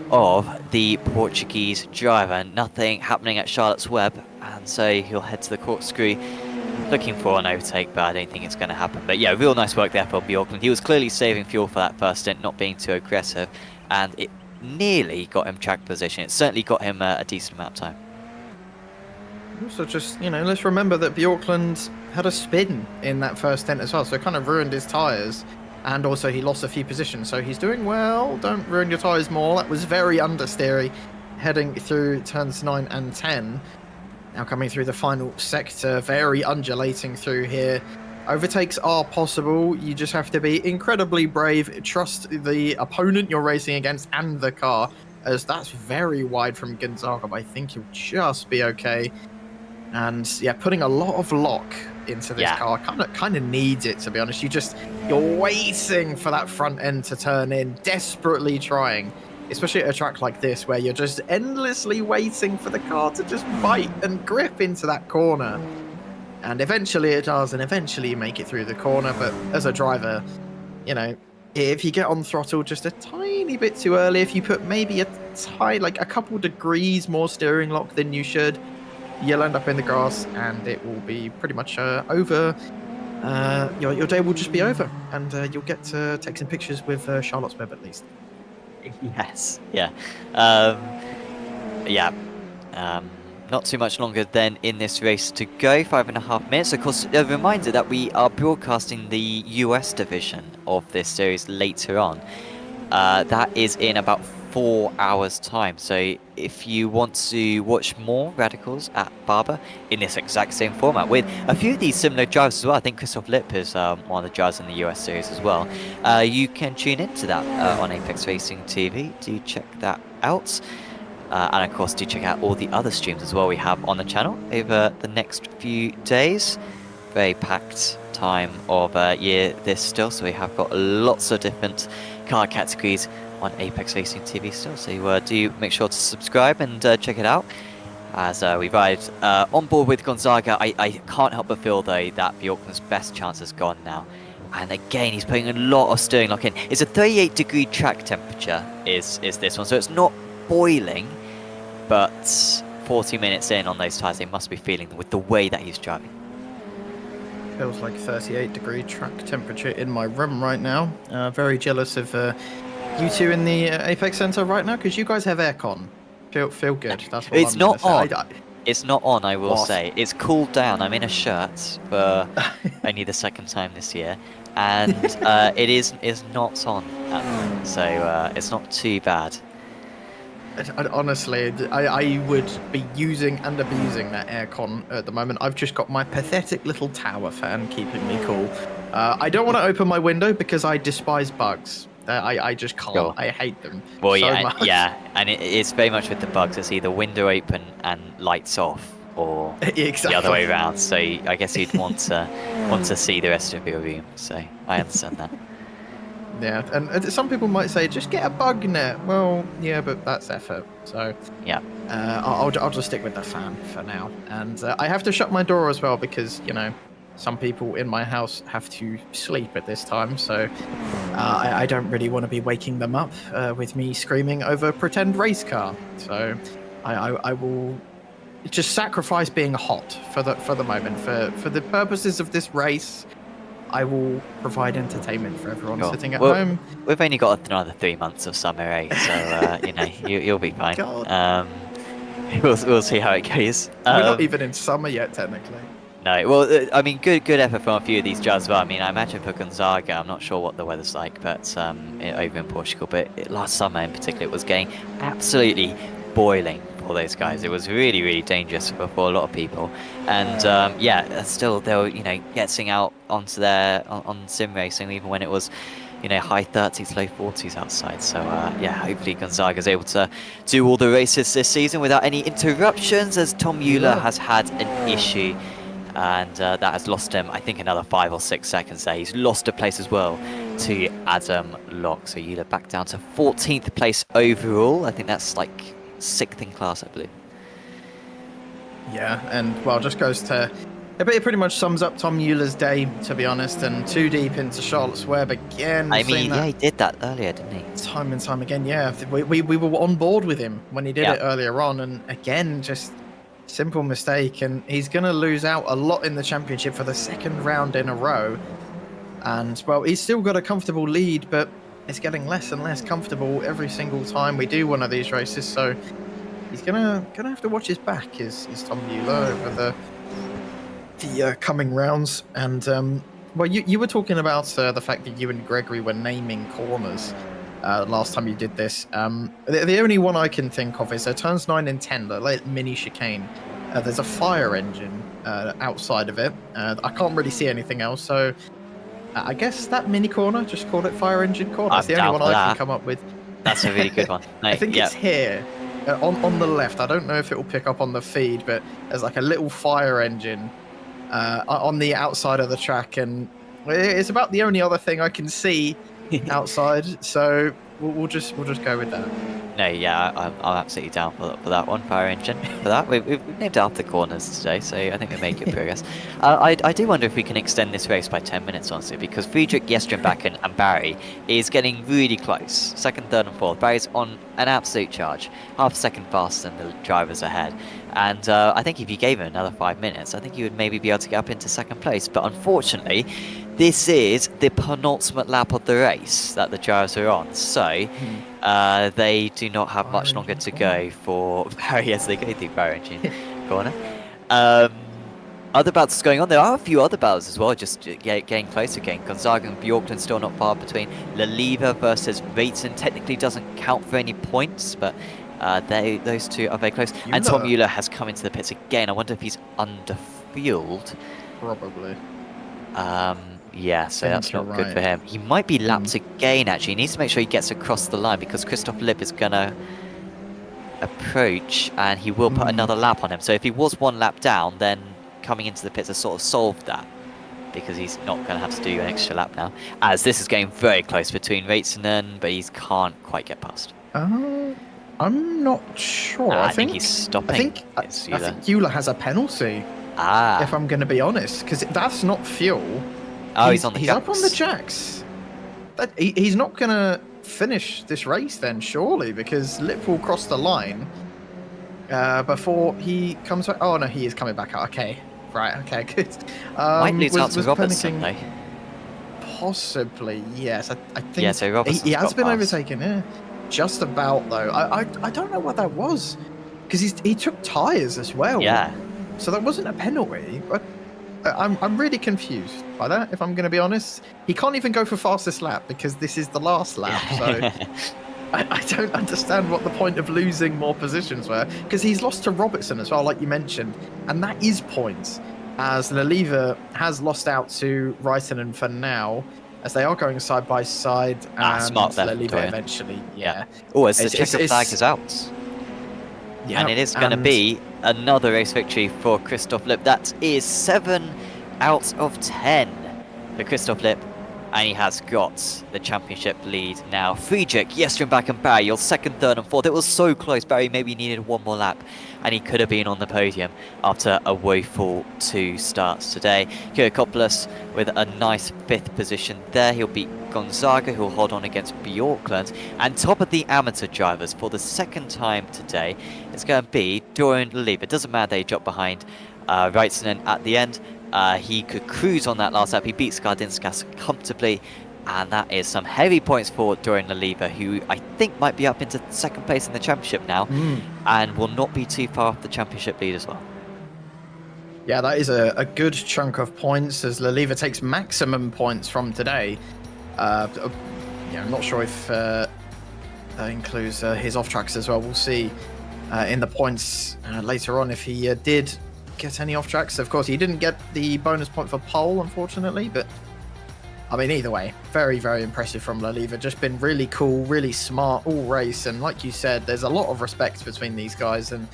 of the Portuguese driver. Nothing happening at Charlotte's Web, and so he'll head to the corkscrew looking for an overtake, but I don't think it's going to happen. But yeah, real nice work there for Bjorklund. He was clearly saving fuel for that first stint, not being too aggressive, and it nearly got him track position. It certainly got him a decent amount of time. Also, just, let's remember that Bjorklund had a spin in that first stint as well, so it kind of ruined his tyres, and also he lost a few positions, so he's doing well. Don't ruin your tyres more. That was very understeery heading through turns 9 and 10. Now coming through the final sector, very undulating through here. Overtakes are possible. You just have to be incredibly brave. Trust the opponent you're racing against and the car, as that's very wide from Gonzaga, but I think he'll just be okay. And yeah, putting a lot of lock into this car kind of needs it, to be honest. You're waiting for that front end to turn in, desperately trying, especially at a track like this where you're just endlessly waiting for the car to just bite and grip into that corner. And eventually it does, and eventually you make it through the corner. But as a driver, if you get on throttle just a tiny bit too early, if you put maybe like a couple degrees more steering lock than you should, you'll end up in the grass, and it will be pretty much over. Your day will just be over, and you'll get to take some pictures with Charlotte's Web at least. Yes, yeah. Yeah. Not too much longer then in this race to go, 5.5 minutes. Of course, a reminder that we are broadcasting the US division of this series later on. That is in about 4 hours time. So if you want to watch more Radicals at Barber in this exact same format with a few of these similar drives as well, I think Christoph Lipp is one of the drives in the US series as well, you can tune into that on Apex Racing TV. Do check that out. And of course, do check out all the other streams as well we have on the channel over the next few days. Very packed time of year this still, so we have got lots of different car categories on Apex Racing TV still. So do make sure to subscribe and check it out. As we ride on board with Gonzaga, I can't help but feel though that Bjorkman's best chance has gone now. And again, he's putting a lot of steering lock in. It's a 38-degree track temperature is this one, so it's not boiling. But 40 minutes in on those tyres, they must be feeling with the way that he's driving. Feels like 38-degree track temperature in my room right now. Very jealous of you two in the Apex Centre right now, because you guys have aircon. Feel good. That's what it's I'm not on. say. It's not on, I will say. It's cooled down. I'm in a shirt for only the second time this year. And it is not on at the moment, so it's not too bad. Honestly, I would be using and abusing that aircon at the moment. I've just got my pathetic little tower fan keeping me cool. I don't want to open my window because I despise bugs. I just can't. Sure. I hate them. Well, so yeah, much. yeah, and it's very much with the bugs. It's either window open and lights off, or Exactly. the other way around. So I guess you'd want to see the rest of your room. So I understand that. Yeah, and some people might say, just get a bug net. Well, yeah, but that's effort. So Yeah. I'll just stick with the fan for now. And I have to shut my door as well because, you know, some people in my house have to sleep at this time. So I don't really want to be waking them up with me screaming over a pretend race car. So I will just sacrifice being hot for the moment. For the purposes of this race, I will provide entertainment for everyone sitting at home. We've only got another 3 months of summer, so you know you'll be fine. God. We'll see how it goes. We're not even in summer yet, technically. No, well, I mean, good effort from a few of these judges as well. I mean, I imagine for Gonzaga, I'm not sure what the weather's like, but over in Portugal, but last summer in particular, it was getting absolutely boiling for those guys. It was really, really dangerous for a lot of people. And yeah, still they were, you know, getting out onto on sim racing, even when it was, you know, high 30s, low 40s outside. So yeah, hopefully Gonzaga's able to do all the races this season without any interruptions, as Tom Euler has had an issue. And that has lost him, I think, another 5 or 6 seconds there. He's lost a place as well to Adam Locke. So Euler back down to 14th place overall. I think that's like 6th in class, I believe. Yeah, and well, just goes to... It pretty much sums up Tom Euler's day, to be honest, and too deep into Charlotte's Web again. I mean, yeah, he did that earlier, didn't he? Time and time again, yeah. We were on board with him when he did it earlier on, and again, just... simple mistake, and he's going to lose out a lot in the championship for the second round in a row. And well, he's still got a comfortable lead, but it's getting less and less comfortable every single time we do one of these races. So he's gonna have to watch his back, is Tom Euler, over the coming rounds. And well, you were talking about the fact that you and Gregory were naming corners last time you did this. The only one I can think of is turns 9 and 10, the late mini chicane. There's a fire engine outside of it. I can't really see anything else, so I guess that mini corner, just call it fire engine corner. That's the only one I can come up with. That's a really good one. No, I think it's here on the left. I don't know if it will pick up on the feed, but there's like a little fire engine on the outside of the track, and it's about the only other thing I can see outside, so we'll just go with that. No, yeah, I'm absolutely down for that one, Fire Engine. For that, we've named after the corners today, so I think we made good progress. I do wonder if we can extend this race by 10 minutes, honestly, because Friedrich, Jestrenback, and Barry is getting really close. Second, third, and fourth. Barry's on an absolute charge, half a second faster than the drivers ahead. And I think if you gave him another 5 minutes, I think he would maybe be able to get up into second place. But unfortunately, this is the penultimate lap of the race that the drivers are on. So they do not have much longer to go for Barry as they go through Barry Engine corner. Other battles going on. There are a few other battles as well, just getting close again. Gonzaga and Bjorklund still not far between. Leliva versus Rayton technically doesn't count for any points, but those two are very close. And Tom Mueller has come into the pits again. I wonder if he's under-fueled. Probably. Yeah, so that's not good for him. He might be lapped again, actually. He needs to make sure he gets across the line because Christoph Lipp is going to approach and he will put another lap on him. So if he was one lap down, then coming into the pits has sort of solved that because he's not going to have to do an extra lap now. As this is getting very close between Reitzenen, but he can't quite get past. I'm not sure. I think he's stopping. I think Euler has a penalty. If I'm going to be honest, because that's not fuel. Oh, he's on the jacks. He's up on the jacks. He's not going to finish this race then, surely, because Lip will cross the line before he comes back. Oh, no, he is coming back out. Okay, right, okay, good. Might lose out to Robertson, though. Possibly, yes. I think yeah, so Robertson's he has been past. overtaken, yeah. Just about, though. I don't know what that was, because he took tyres as well. Yeah. So that wasn't a penalty, but I'm really confused by that, if I'm going to be honest. He can't even go for fastest lap because this is the last lap, so I don't understand what the point of losing more positions were, because he's lost to Robertson as well, like you mentioned, and that is points, as Leliva has lost out to Reitenen for now, as they are going side by side, and smart there, Leliva eventually, yeah. Oh, as the checker flag is out. Yeah, and it is going to be another race victory for Christoph Lipp. That is 7 out of 10 for Christoph Lipp. And he has got the championship lead now. Friedrich, Jestrenback and Barry, your second, third and fourth. It was so close. Barry maybe needed one more lap. And he could have been on the podium after a woeful 2 starts today. Kyriakopoulos with a nice 5th position there. He'll beat Gonzaga, who will hold on against Bjorklund. And top of the amateur drivers for the second time today, it's going to be Dorian Leliva. It doesn't matter that he dropped behind Reitzenen at the end. He could cruise on that last lap. He beat Skardinskas comfortably. And that is some heavy points for Dorian Leliva, who I think might be up into second place in the championship now. And will not be too far off the championship lead as well. Yeah, that is a good chunk of points, as Leliva takes maximum points from today. Yeah, I'm not sure if that includes his off-tracks as well. We'll see in the points later on if he did get any off-tracks. Of course, he didn't get the bonus point for pole, unfortunately, but I mean, either way, very, very impressive from Leliva. Just been really cool, really smart all race, and like you said, there's a lot of respect between these guys, and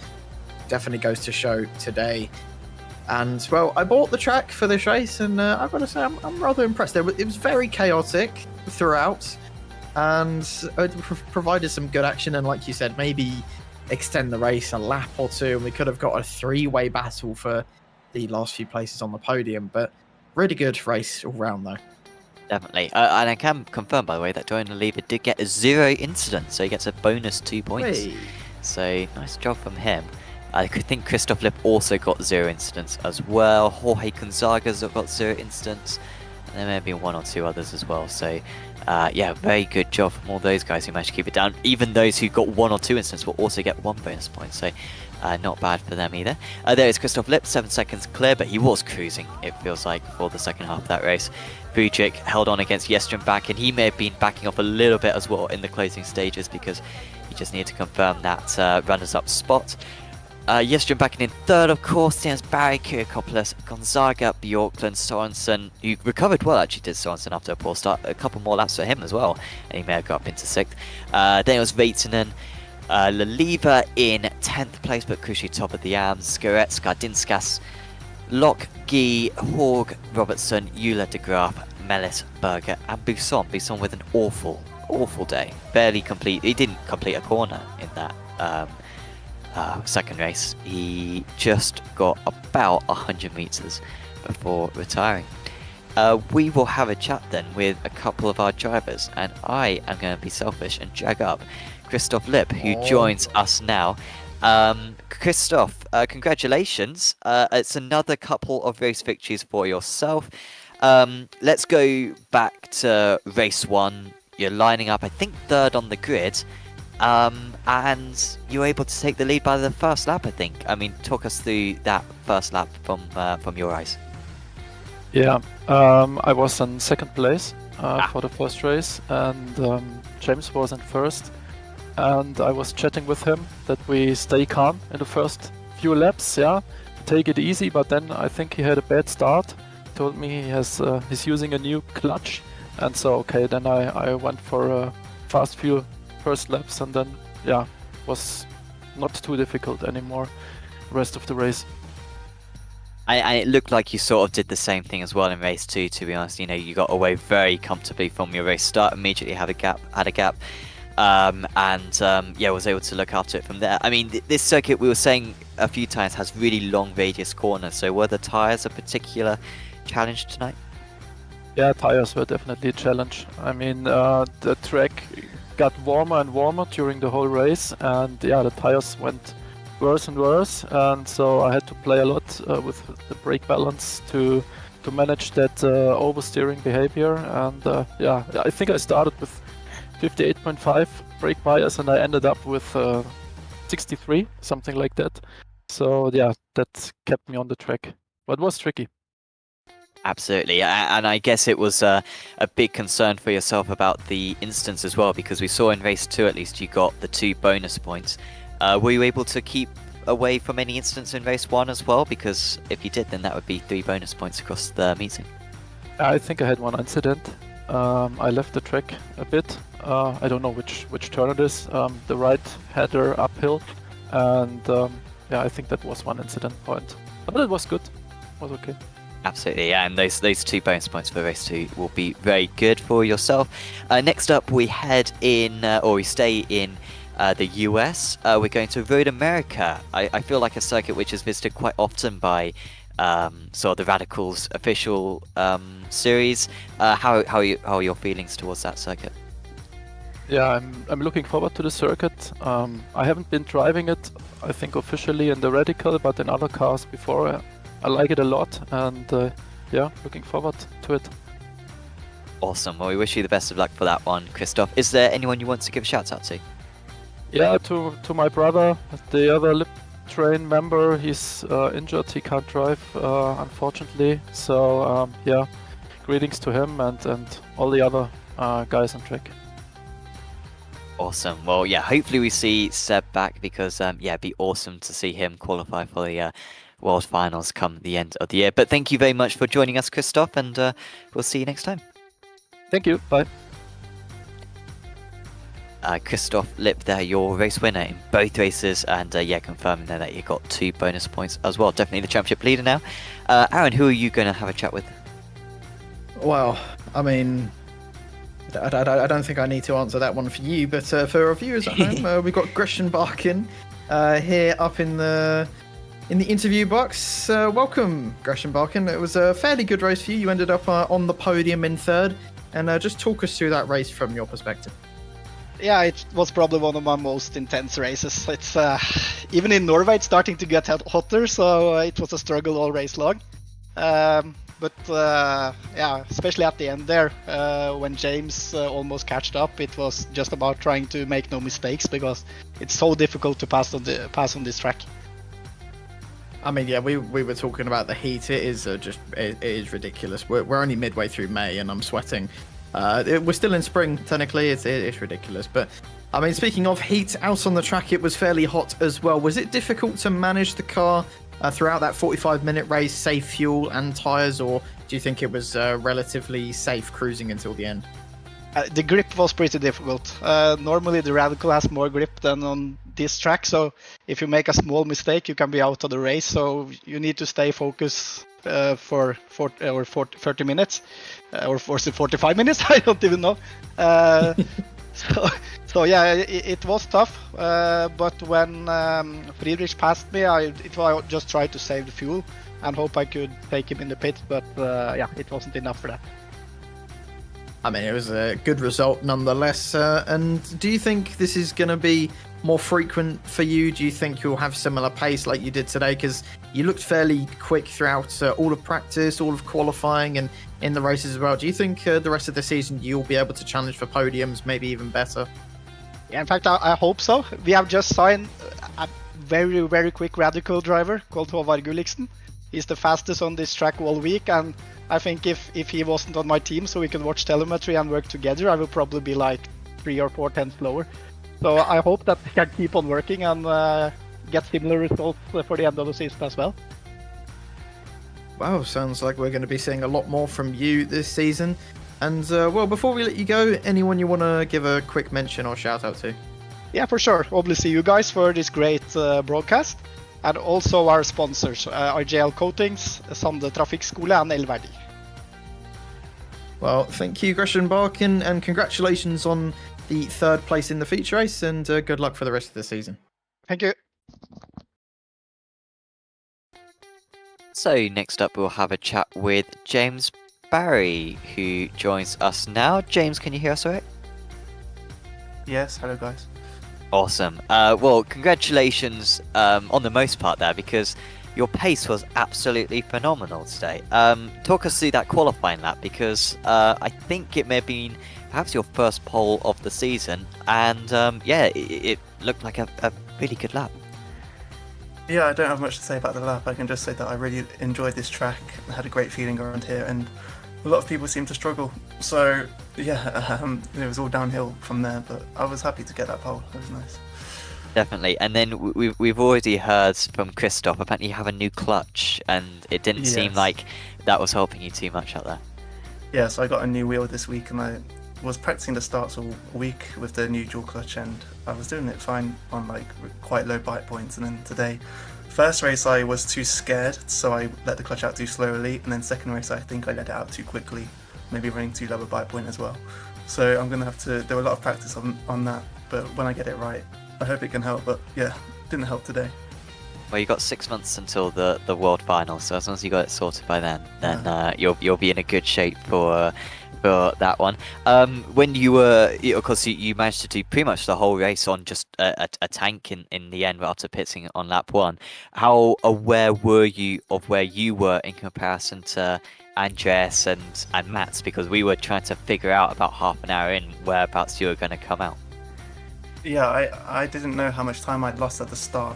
definitely goes to show today. And, well, I bought the track for this race, and I've got to say, I'm rather impressed. It was very chaotic throughout, and it provided some good action. And like you said, maybe extend the race a lap or two, and we could have got a 3-way battle for the last few places on the podium. But really good race all round, though. Definitely. And I can confirm, by the way, that Dorian Leliva did get a 0 incident, so he gets a bonus 2 points. Hey. So, nice job from him. I think Christoph Lipp also got 0 incidents as well. Jorge Gonzaga's got 0 incidents. And there may have been 1 or 2 others as well. So, yeah, very good job from all those guys who managed to keep it down. Even those who got 1 or 2 incidents will also get 1 bonus point. So, not bad for them either. There is Christoph Lipp, 7 seconds clear, but he was cruising, it feels like, for the second half of that race. Friedrich held on against Jestrenback, and he may have been backing off a little bit as well in the closing stages because he just needed to confirm that runners-up spot. Jestrenback in third, of course. There's Barry, Kyriakopoulos, Gonzaga, Bjorklund, Sorensen, who recovered well, actually, did Sorensen after a poor start. A couple more laps for him as well, and he may have got up into 6th. Then it was Reitzenen, Leliva in 10th place, but crucially top of the AMS. Skoret, Skardinskas, Locke, Guy, Horg, Robertson, Euler, de Graaf, Mellis, Berger, and Buisson. Buisson with an awful awful day. He didn't complete a corner in that second race. He just got about 100 meters before retiring. We will have a chat then with a couple of our drivers, and I am going to be selfish and drag up Christoph Lipp, who joins us now. Christoph, congratulations. It's another couple of race victories for yourself. Let's go back to race 1. You're lining up, I think, 3rd on the grid, and you're able to take the lead by the first lap, I think. I mean, talk us through that first lap from your eyes. Yeah, I was in 2nd place for the first race, and James was in 1st. And I was chatting with him that we stay calm in the first few laps, take it easy. But then I think he had a bad start. He told me he's using a new clutch, and so okay, then I went for a fast few first laps, and then was not too difficult anymore rest of the race. And it looked like you sort of did the same thing as well in race 2. To be honest, you got away very comfortably from your race start. Immediately had a gap. Was able to look after it from there. I mean, this circuit, we were saying a few times, has really long radius corners, so were the tyres a particular challenge tonight? Yeah, tyres were definitely a challenge. I mean, the track got warmer and warmer during the whole race, and the tyres went worse and worse, and so I had to play a lot with the brake balance to manage that oversteering behavior. And I think I started with 58.5 brake bias, and I ended up with 63, something like that. So that kept me on the track, but it was tricky. Absolutely, and I guess it was a big concern for yourself about the instance as well, because we saw in race 2 at least you got the 2 bonus points. Were you able to keep away from any instance in race 1 as well? Because if you did, then that would be 3 bonus points across the meeting. I think I had one incident. I left the track a bit. I don't know which turn it is. The right header uphill, and I think that was one incident point. But it was good. It was okay. Absolutely, yeah, and those 2 bonus points for race 2 will be very good for yourself. Next up, we stay in the US. We're going to Road America. I feel like a circuit which is visited quite often by sort of the Radicals official series. How are your feelings towards that circuit? Yeah, I'm looking forward to the circuit. I haven't been driving it, I think, officially in the Radical, but in other cars before. I like it a lot, and looking forward to it. Awesome. Well, we wish you the best of luck for that one, Christoph. Is there anyone you want to give a shout out to? Yeah, to my brother, the other Lip Train member. He's injured. He can't drive, unfortunately. So greetings to him and all the other guys on track. Awesome. Well, hopefully we see Seb back, because it'd be awesome to see him qualify for the World Finals come the end of the year. But thank you very much for joining us, Christoph, and we'll see you next time. Thank you. Bye. Christoph Lipp there, your race winner in both races, and confirming there that you got 2 bonus points as well. Definitely the championship leader now. Aaron, who are you going to have a chat with? Well, I mean, I don't think I need to answer that one for you, but for our viewers at home, we've got Gresham Barkin here up in the interview box. Welcome, Gresham Barkin. It was a fairly good race for you. You ended up on the podium in 3rd, and just talk us through that race from your perspective. Yeah, it was probably one of my most intense races. It's even in Norway, it's starting to get hotter, so it was a struggle all race long. But especially at the end there, when James almost catched up, it was just about trying to make no mistakes, because it's so difficult to pass on this track. I mean, we were talking about the heat. It is it is ridiculous. We're only midway through May, and I'm sweating. We're still in spring, technically. It's ridiculous. But I mean, speaking of heat, out on the track, it was fairly hot as well. Was it difficult to manage the car throughout that 45-minute race, save fuel and tyres, or do you think it was relatively safe cruising until the end? The grip was pretty difficult. Normally the Radical has more grip than on this track, so if you make a small mistake, you can be out of the race. So you need to stay focused for 30 minutes, or was it 45 minutes? I don't even know. So yeah, it was tough. But when Friedrich passed me, I just tried to save the fuel and hope I could take him in the pit. But yeah, it wasn't enough for that. I mean, it was a good result nonetheless. And do you think this is going to be more frequent for you? Do you think you'll have similar pace like you did today? Because you looked fairly quick throughout all of practice, all of qualifying, and in the races as well. Do you think the rest of the season you'll be able to challenge for podiums, maybe even better? Yeah, in fact, I hope so. We have just signed a very, very quick radical driver called Håvard Gulliksen. He's the fastest on this track all week, and I think if he wasn't on my team so we could watch telemetry and work together, I would probably be like 3 or 4 tenths lower. So I hope that we can keep on working and get similar results for the end of the season as well. Wow, sounds like we're going to be seeing a lot more from you this season. And well, before we let you go, anyone you want to give a quick mention or shout out to? Yeah, for sure. Obviously, you guys for this great broadcast. And also our sponsors, RJL Coatings, Sande Trafikkskole and Elverdi. Well, thank you, Gresham Barkin, and congratulations on the 3rd place in the feature race, and good luck for the rest of the season. Thank you. So next up we'll have a chat with James Barry, who joins us now. James, can you hear us all right? Yes, hello guys. Awesome. Well, congratulations on the most part there, because your pace was absolutely phenomenal today. Talk us through that qualifying lap, because I think it may have been perhaps your first pole of the season, and yeah, it looked like a really good lap. Yeah, I don't have much to say about the lap. I can just say that I really enjoyed this track. I had a great feeling around here, and a lot of people seem to struggle. So yeah, it was all downhill from there, but I was happy to get that pole. It was nice. Definitely. And then we've already heard from Christoph, apparently you have a new clutch, and it didn't seem like that was helping you too much out there. Yeah, so I got a new wheel this week, and I was practicing the starts all week with the new dual clutch, and I was doing it fine on like quite low bite points. And then today, first race I was too scared, so I let the clutch out too slowly, and then second race I think I let it out too quickly, maybe running too low a bite point as well. So I'm going to have to do a lot of practice on that, but when I get it right, I hope it can help. But yeah, didn't help today. Well, you got 6 months until the World Final, so as long as you got it sorted by then you'll be in a good shape for that one. When you were, of course, you managed to do pretty much the whole race on just a tank in the end after pitting on lap 1. How aware were you of where you were in comparison to Andreas and Mats? Because we were trying to figure out about half an hour in whereabouts you were going to come out. Yeah, I didn't know how much time I'd lost at the start.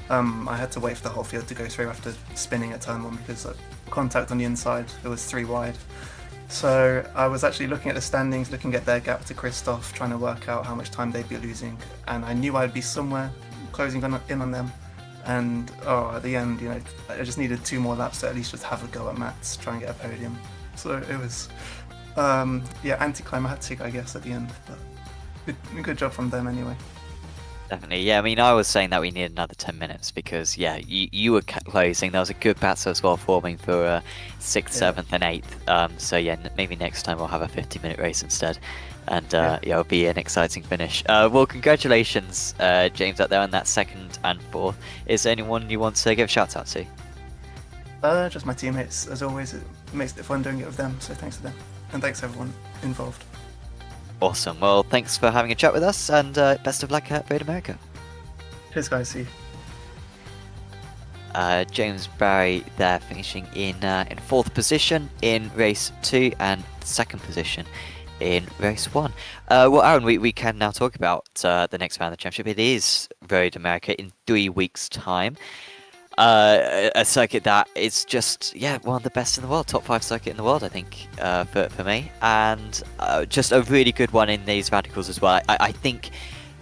I had to wait for the whole field to go through after spinning at turn 1 because contact on the inside, it was 3 wide. So I was actually looking at the standings, looking at their gap to Christoph, trying to work out how much time they'd be losing, and I knew I'd be somewhere closing in on them. And at the end, I just needed 2 more laps to at least just have a go at Mats, try and get a podium. So it was, anticlimactic, I guess, at the end, but good job from them anyway. Definitely, yeah. I mean, I was saying that we need another 10 minutes because, yeah, you were closing. There was a good battle as well forming for 6th, 7th, and 8th. So yeah, maybe next time we'll have a 50-minute race instead, and it'll be an exciting finish. Well, congratulations, James, out there on that 2nd and 4th. Is there anyone you want to give a shout out to? Just my teammates, as always. It makes it fun doing it with them. So thanks to them, and thanks everyone involved. Awesome. Well, thanks for having a chat with us, and best of luck at Road America. Cheers, guys. See you. James Barry there finishing in 4th position in race 2 and 2nd position in race 1. Well, Aaron, we can now talk about the next round of the championship. It is Road America in 3 weeks' time. A circuit that is just, one of the best in the world, top 5 circuit in the world, I think, for me, and just a really good one in these radicals as well. I think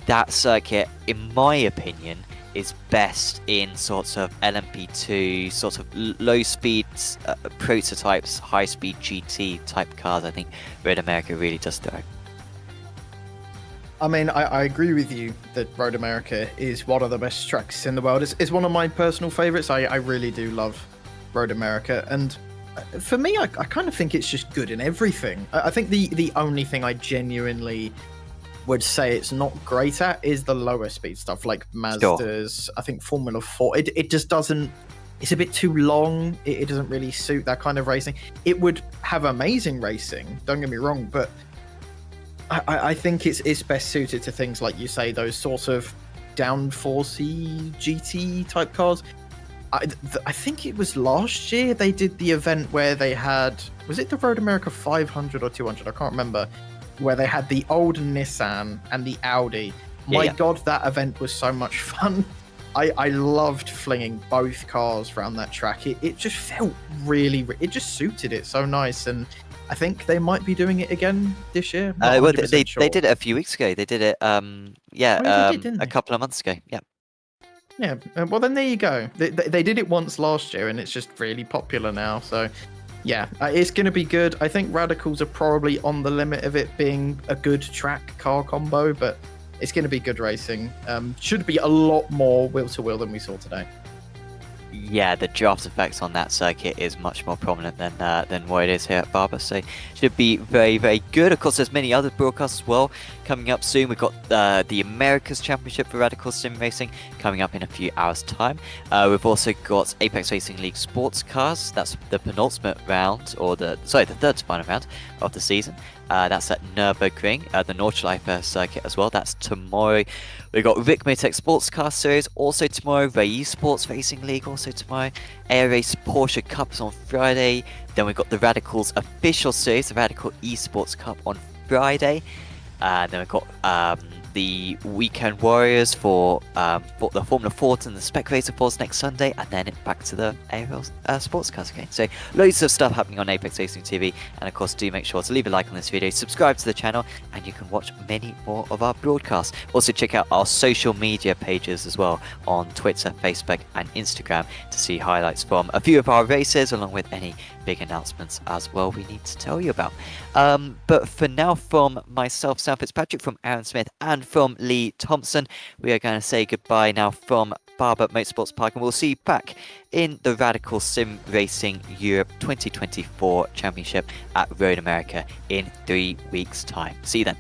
that circuit, in my opinion, is best in sorts of LMP2, sort of low speed prototypes, high speed GT type cars. I think Road America really does thrive. I mean, I agree with you that Road America is one of the best tracks in the world. It's one of my personal favourites. I really do love Road America. And for me, I kind of think it's just good in everything. I think the only thing I genuinely would say it's not great at is the lower speed stuff, like Mazda's, I think Formula 4. It just doesn't, it's a bit too long. It doesn't really suit that kind of racing. It would have amazing racing, don't get me wrong, but I think it's best suited to things like you say, those sort of downforcey GT type cars. I think it was last year they did the event where they had, was it the Road America 500 or 200? I can't remember. Where they had the old Nissan and the Audi. My God, that event was so much fun. I loved flinging both cars around that track. It just felt really, it just suited it so nice. And I think they might be doing it again this year. Well, they did it a few weeks ago. They did it, a couple of months ago. Yeah. Yeah, well then there you go. They did it once last year, and it's just really popular now. So, yeah, it's going to be good. I think Radicals are probably on the limit of it being a good track car combo, but it's going to be good racing. Should be a lot more wheel to wheel than we saw today. Yeah, the draft effects on that circuit is much more prominent than what it is here at Barber, so should be very, very good. Of course, there's many other broadcasts as well coming up soon. We've got the Americas Championship for Radical Sim Racing coming up in a few hours' time. We've also got Apex Racing League Sports Cars. That's the penultimate round, or the third to final round of the season. That's at Nürburgring, the Nordschleife circuit as well. That's tomorrow. We've got Rick Motec Sports Car Series also tomorrow. esports Racing League also tomorrow. Air Race Porsche Cups on Friday. Then we've got the Radicals official series, the Radical Esports Cup on Friday. Then we've got the Weekend Warriors for the Formula 4 and the Spec Racer 4s next Sunday, and then back to the Aerial Sports Cars again. So loads of stuff happening on Apex Racing TV, and of course do make sure to leave a like on this video, subscribe to the channel, and you can watch many more of our broadcasts. Also check out our social media pages as well on Twitter, Facebook and Instagram to see highlights from a few of our races, along with any big announcements as well we need to tell you about. But for now, from myself, Sam Fitzpatrick, from Aaron Smith and from Lee Thompson, we are going to say goodbye now from Barber Motorsports Park, and we'll see you back in the Radical Sim Racing Europe 2024 Championship at Road America in 3 weeks' time. See you then.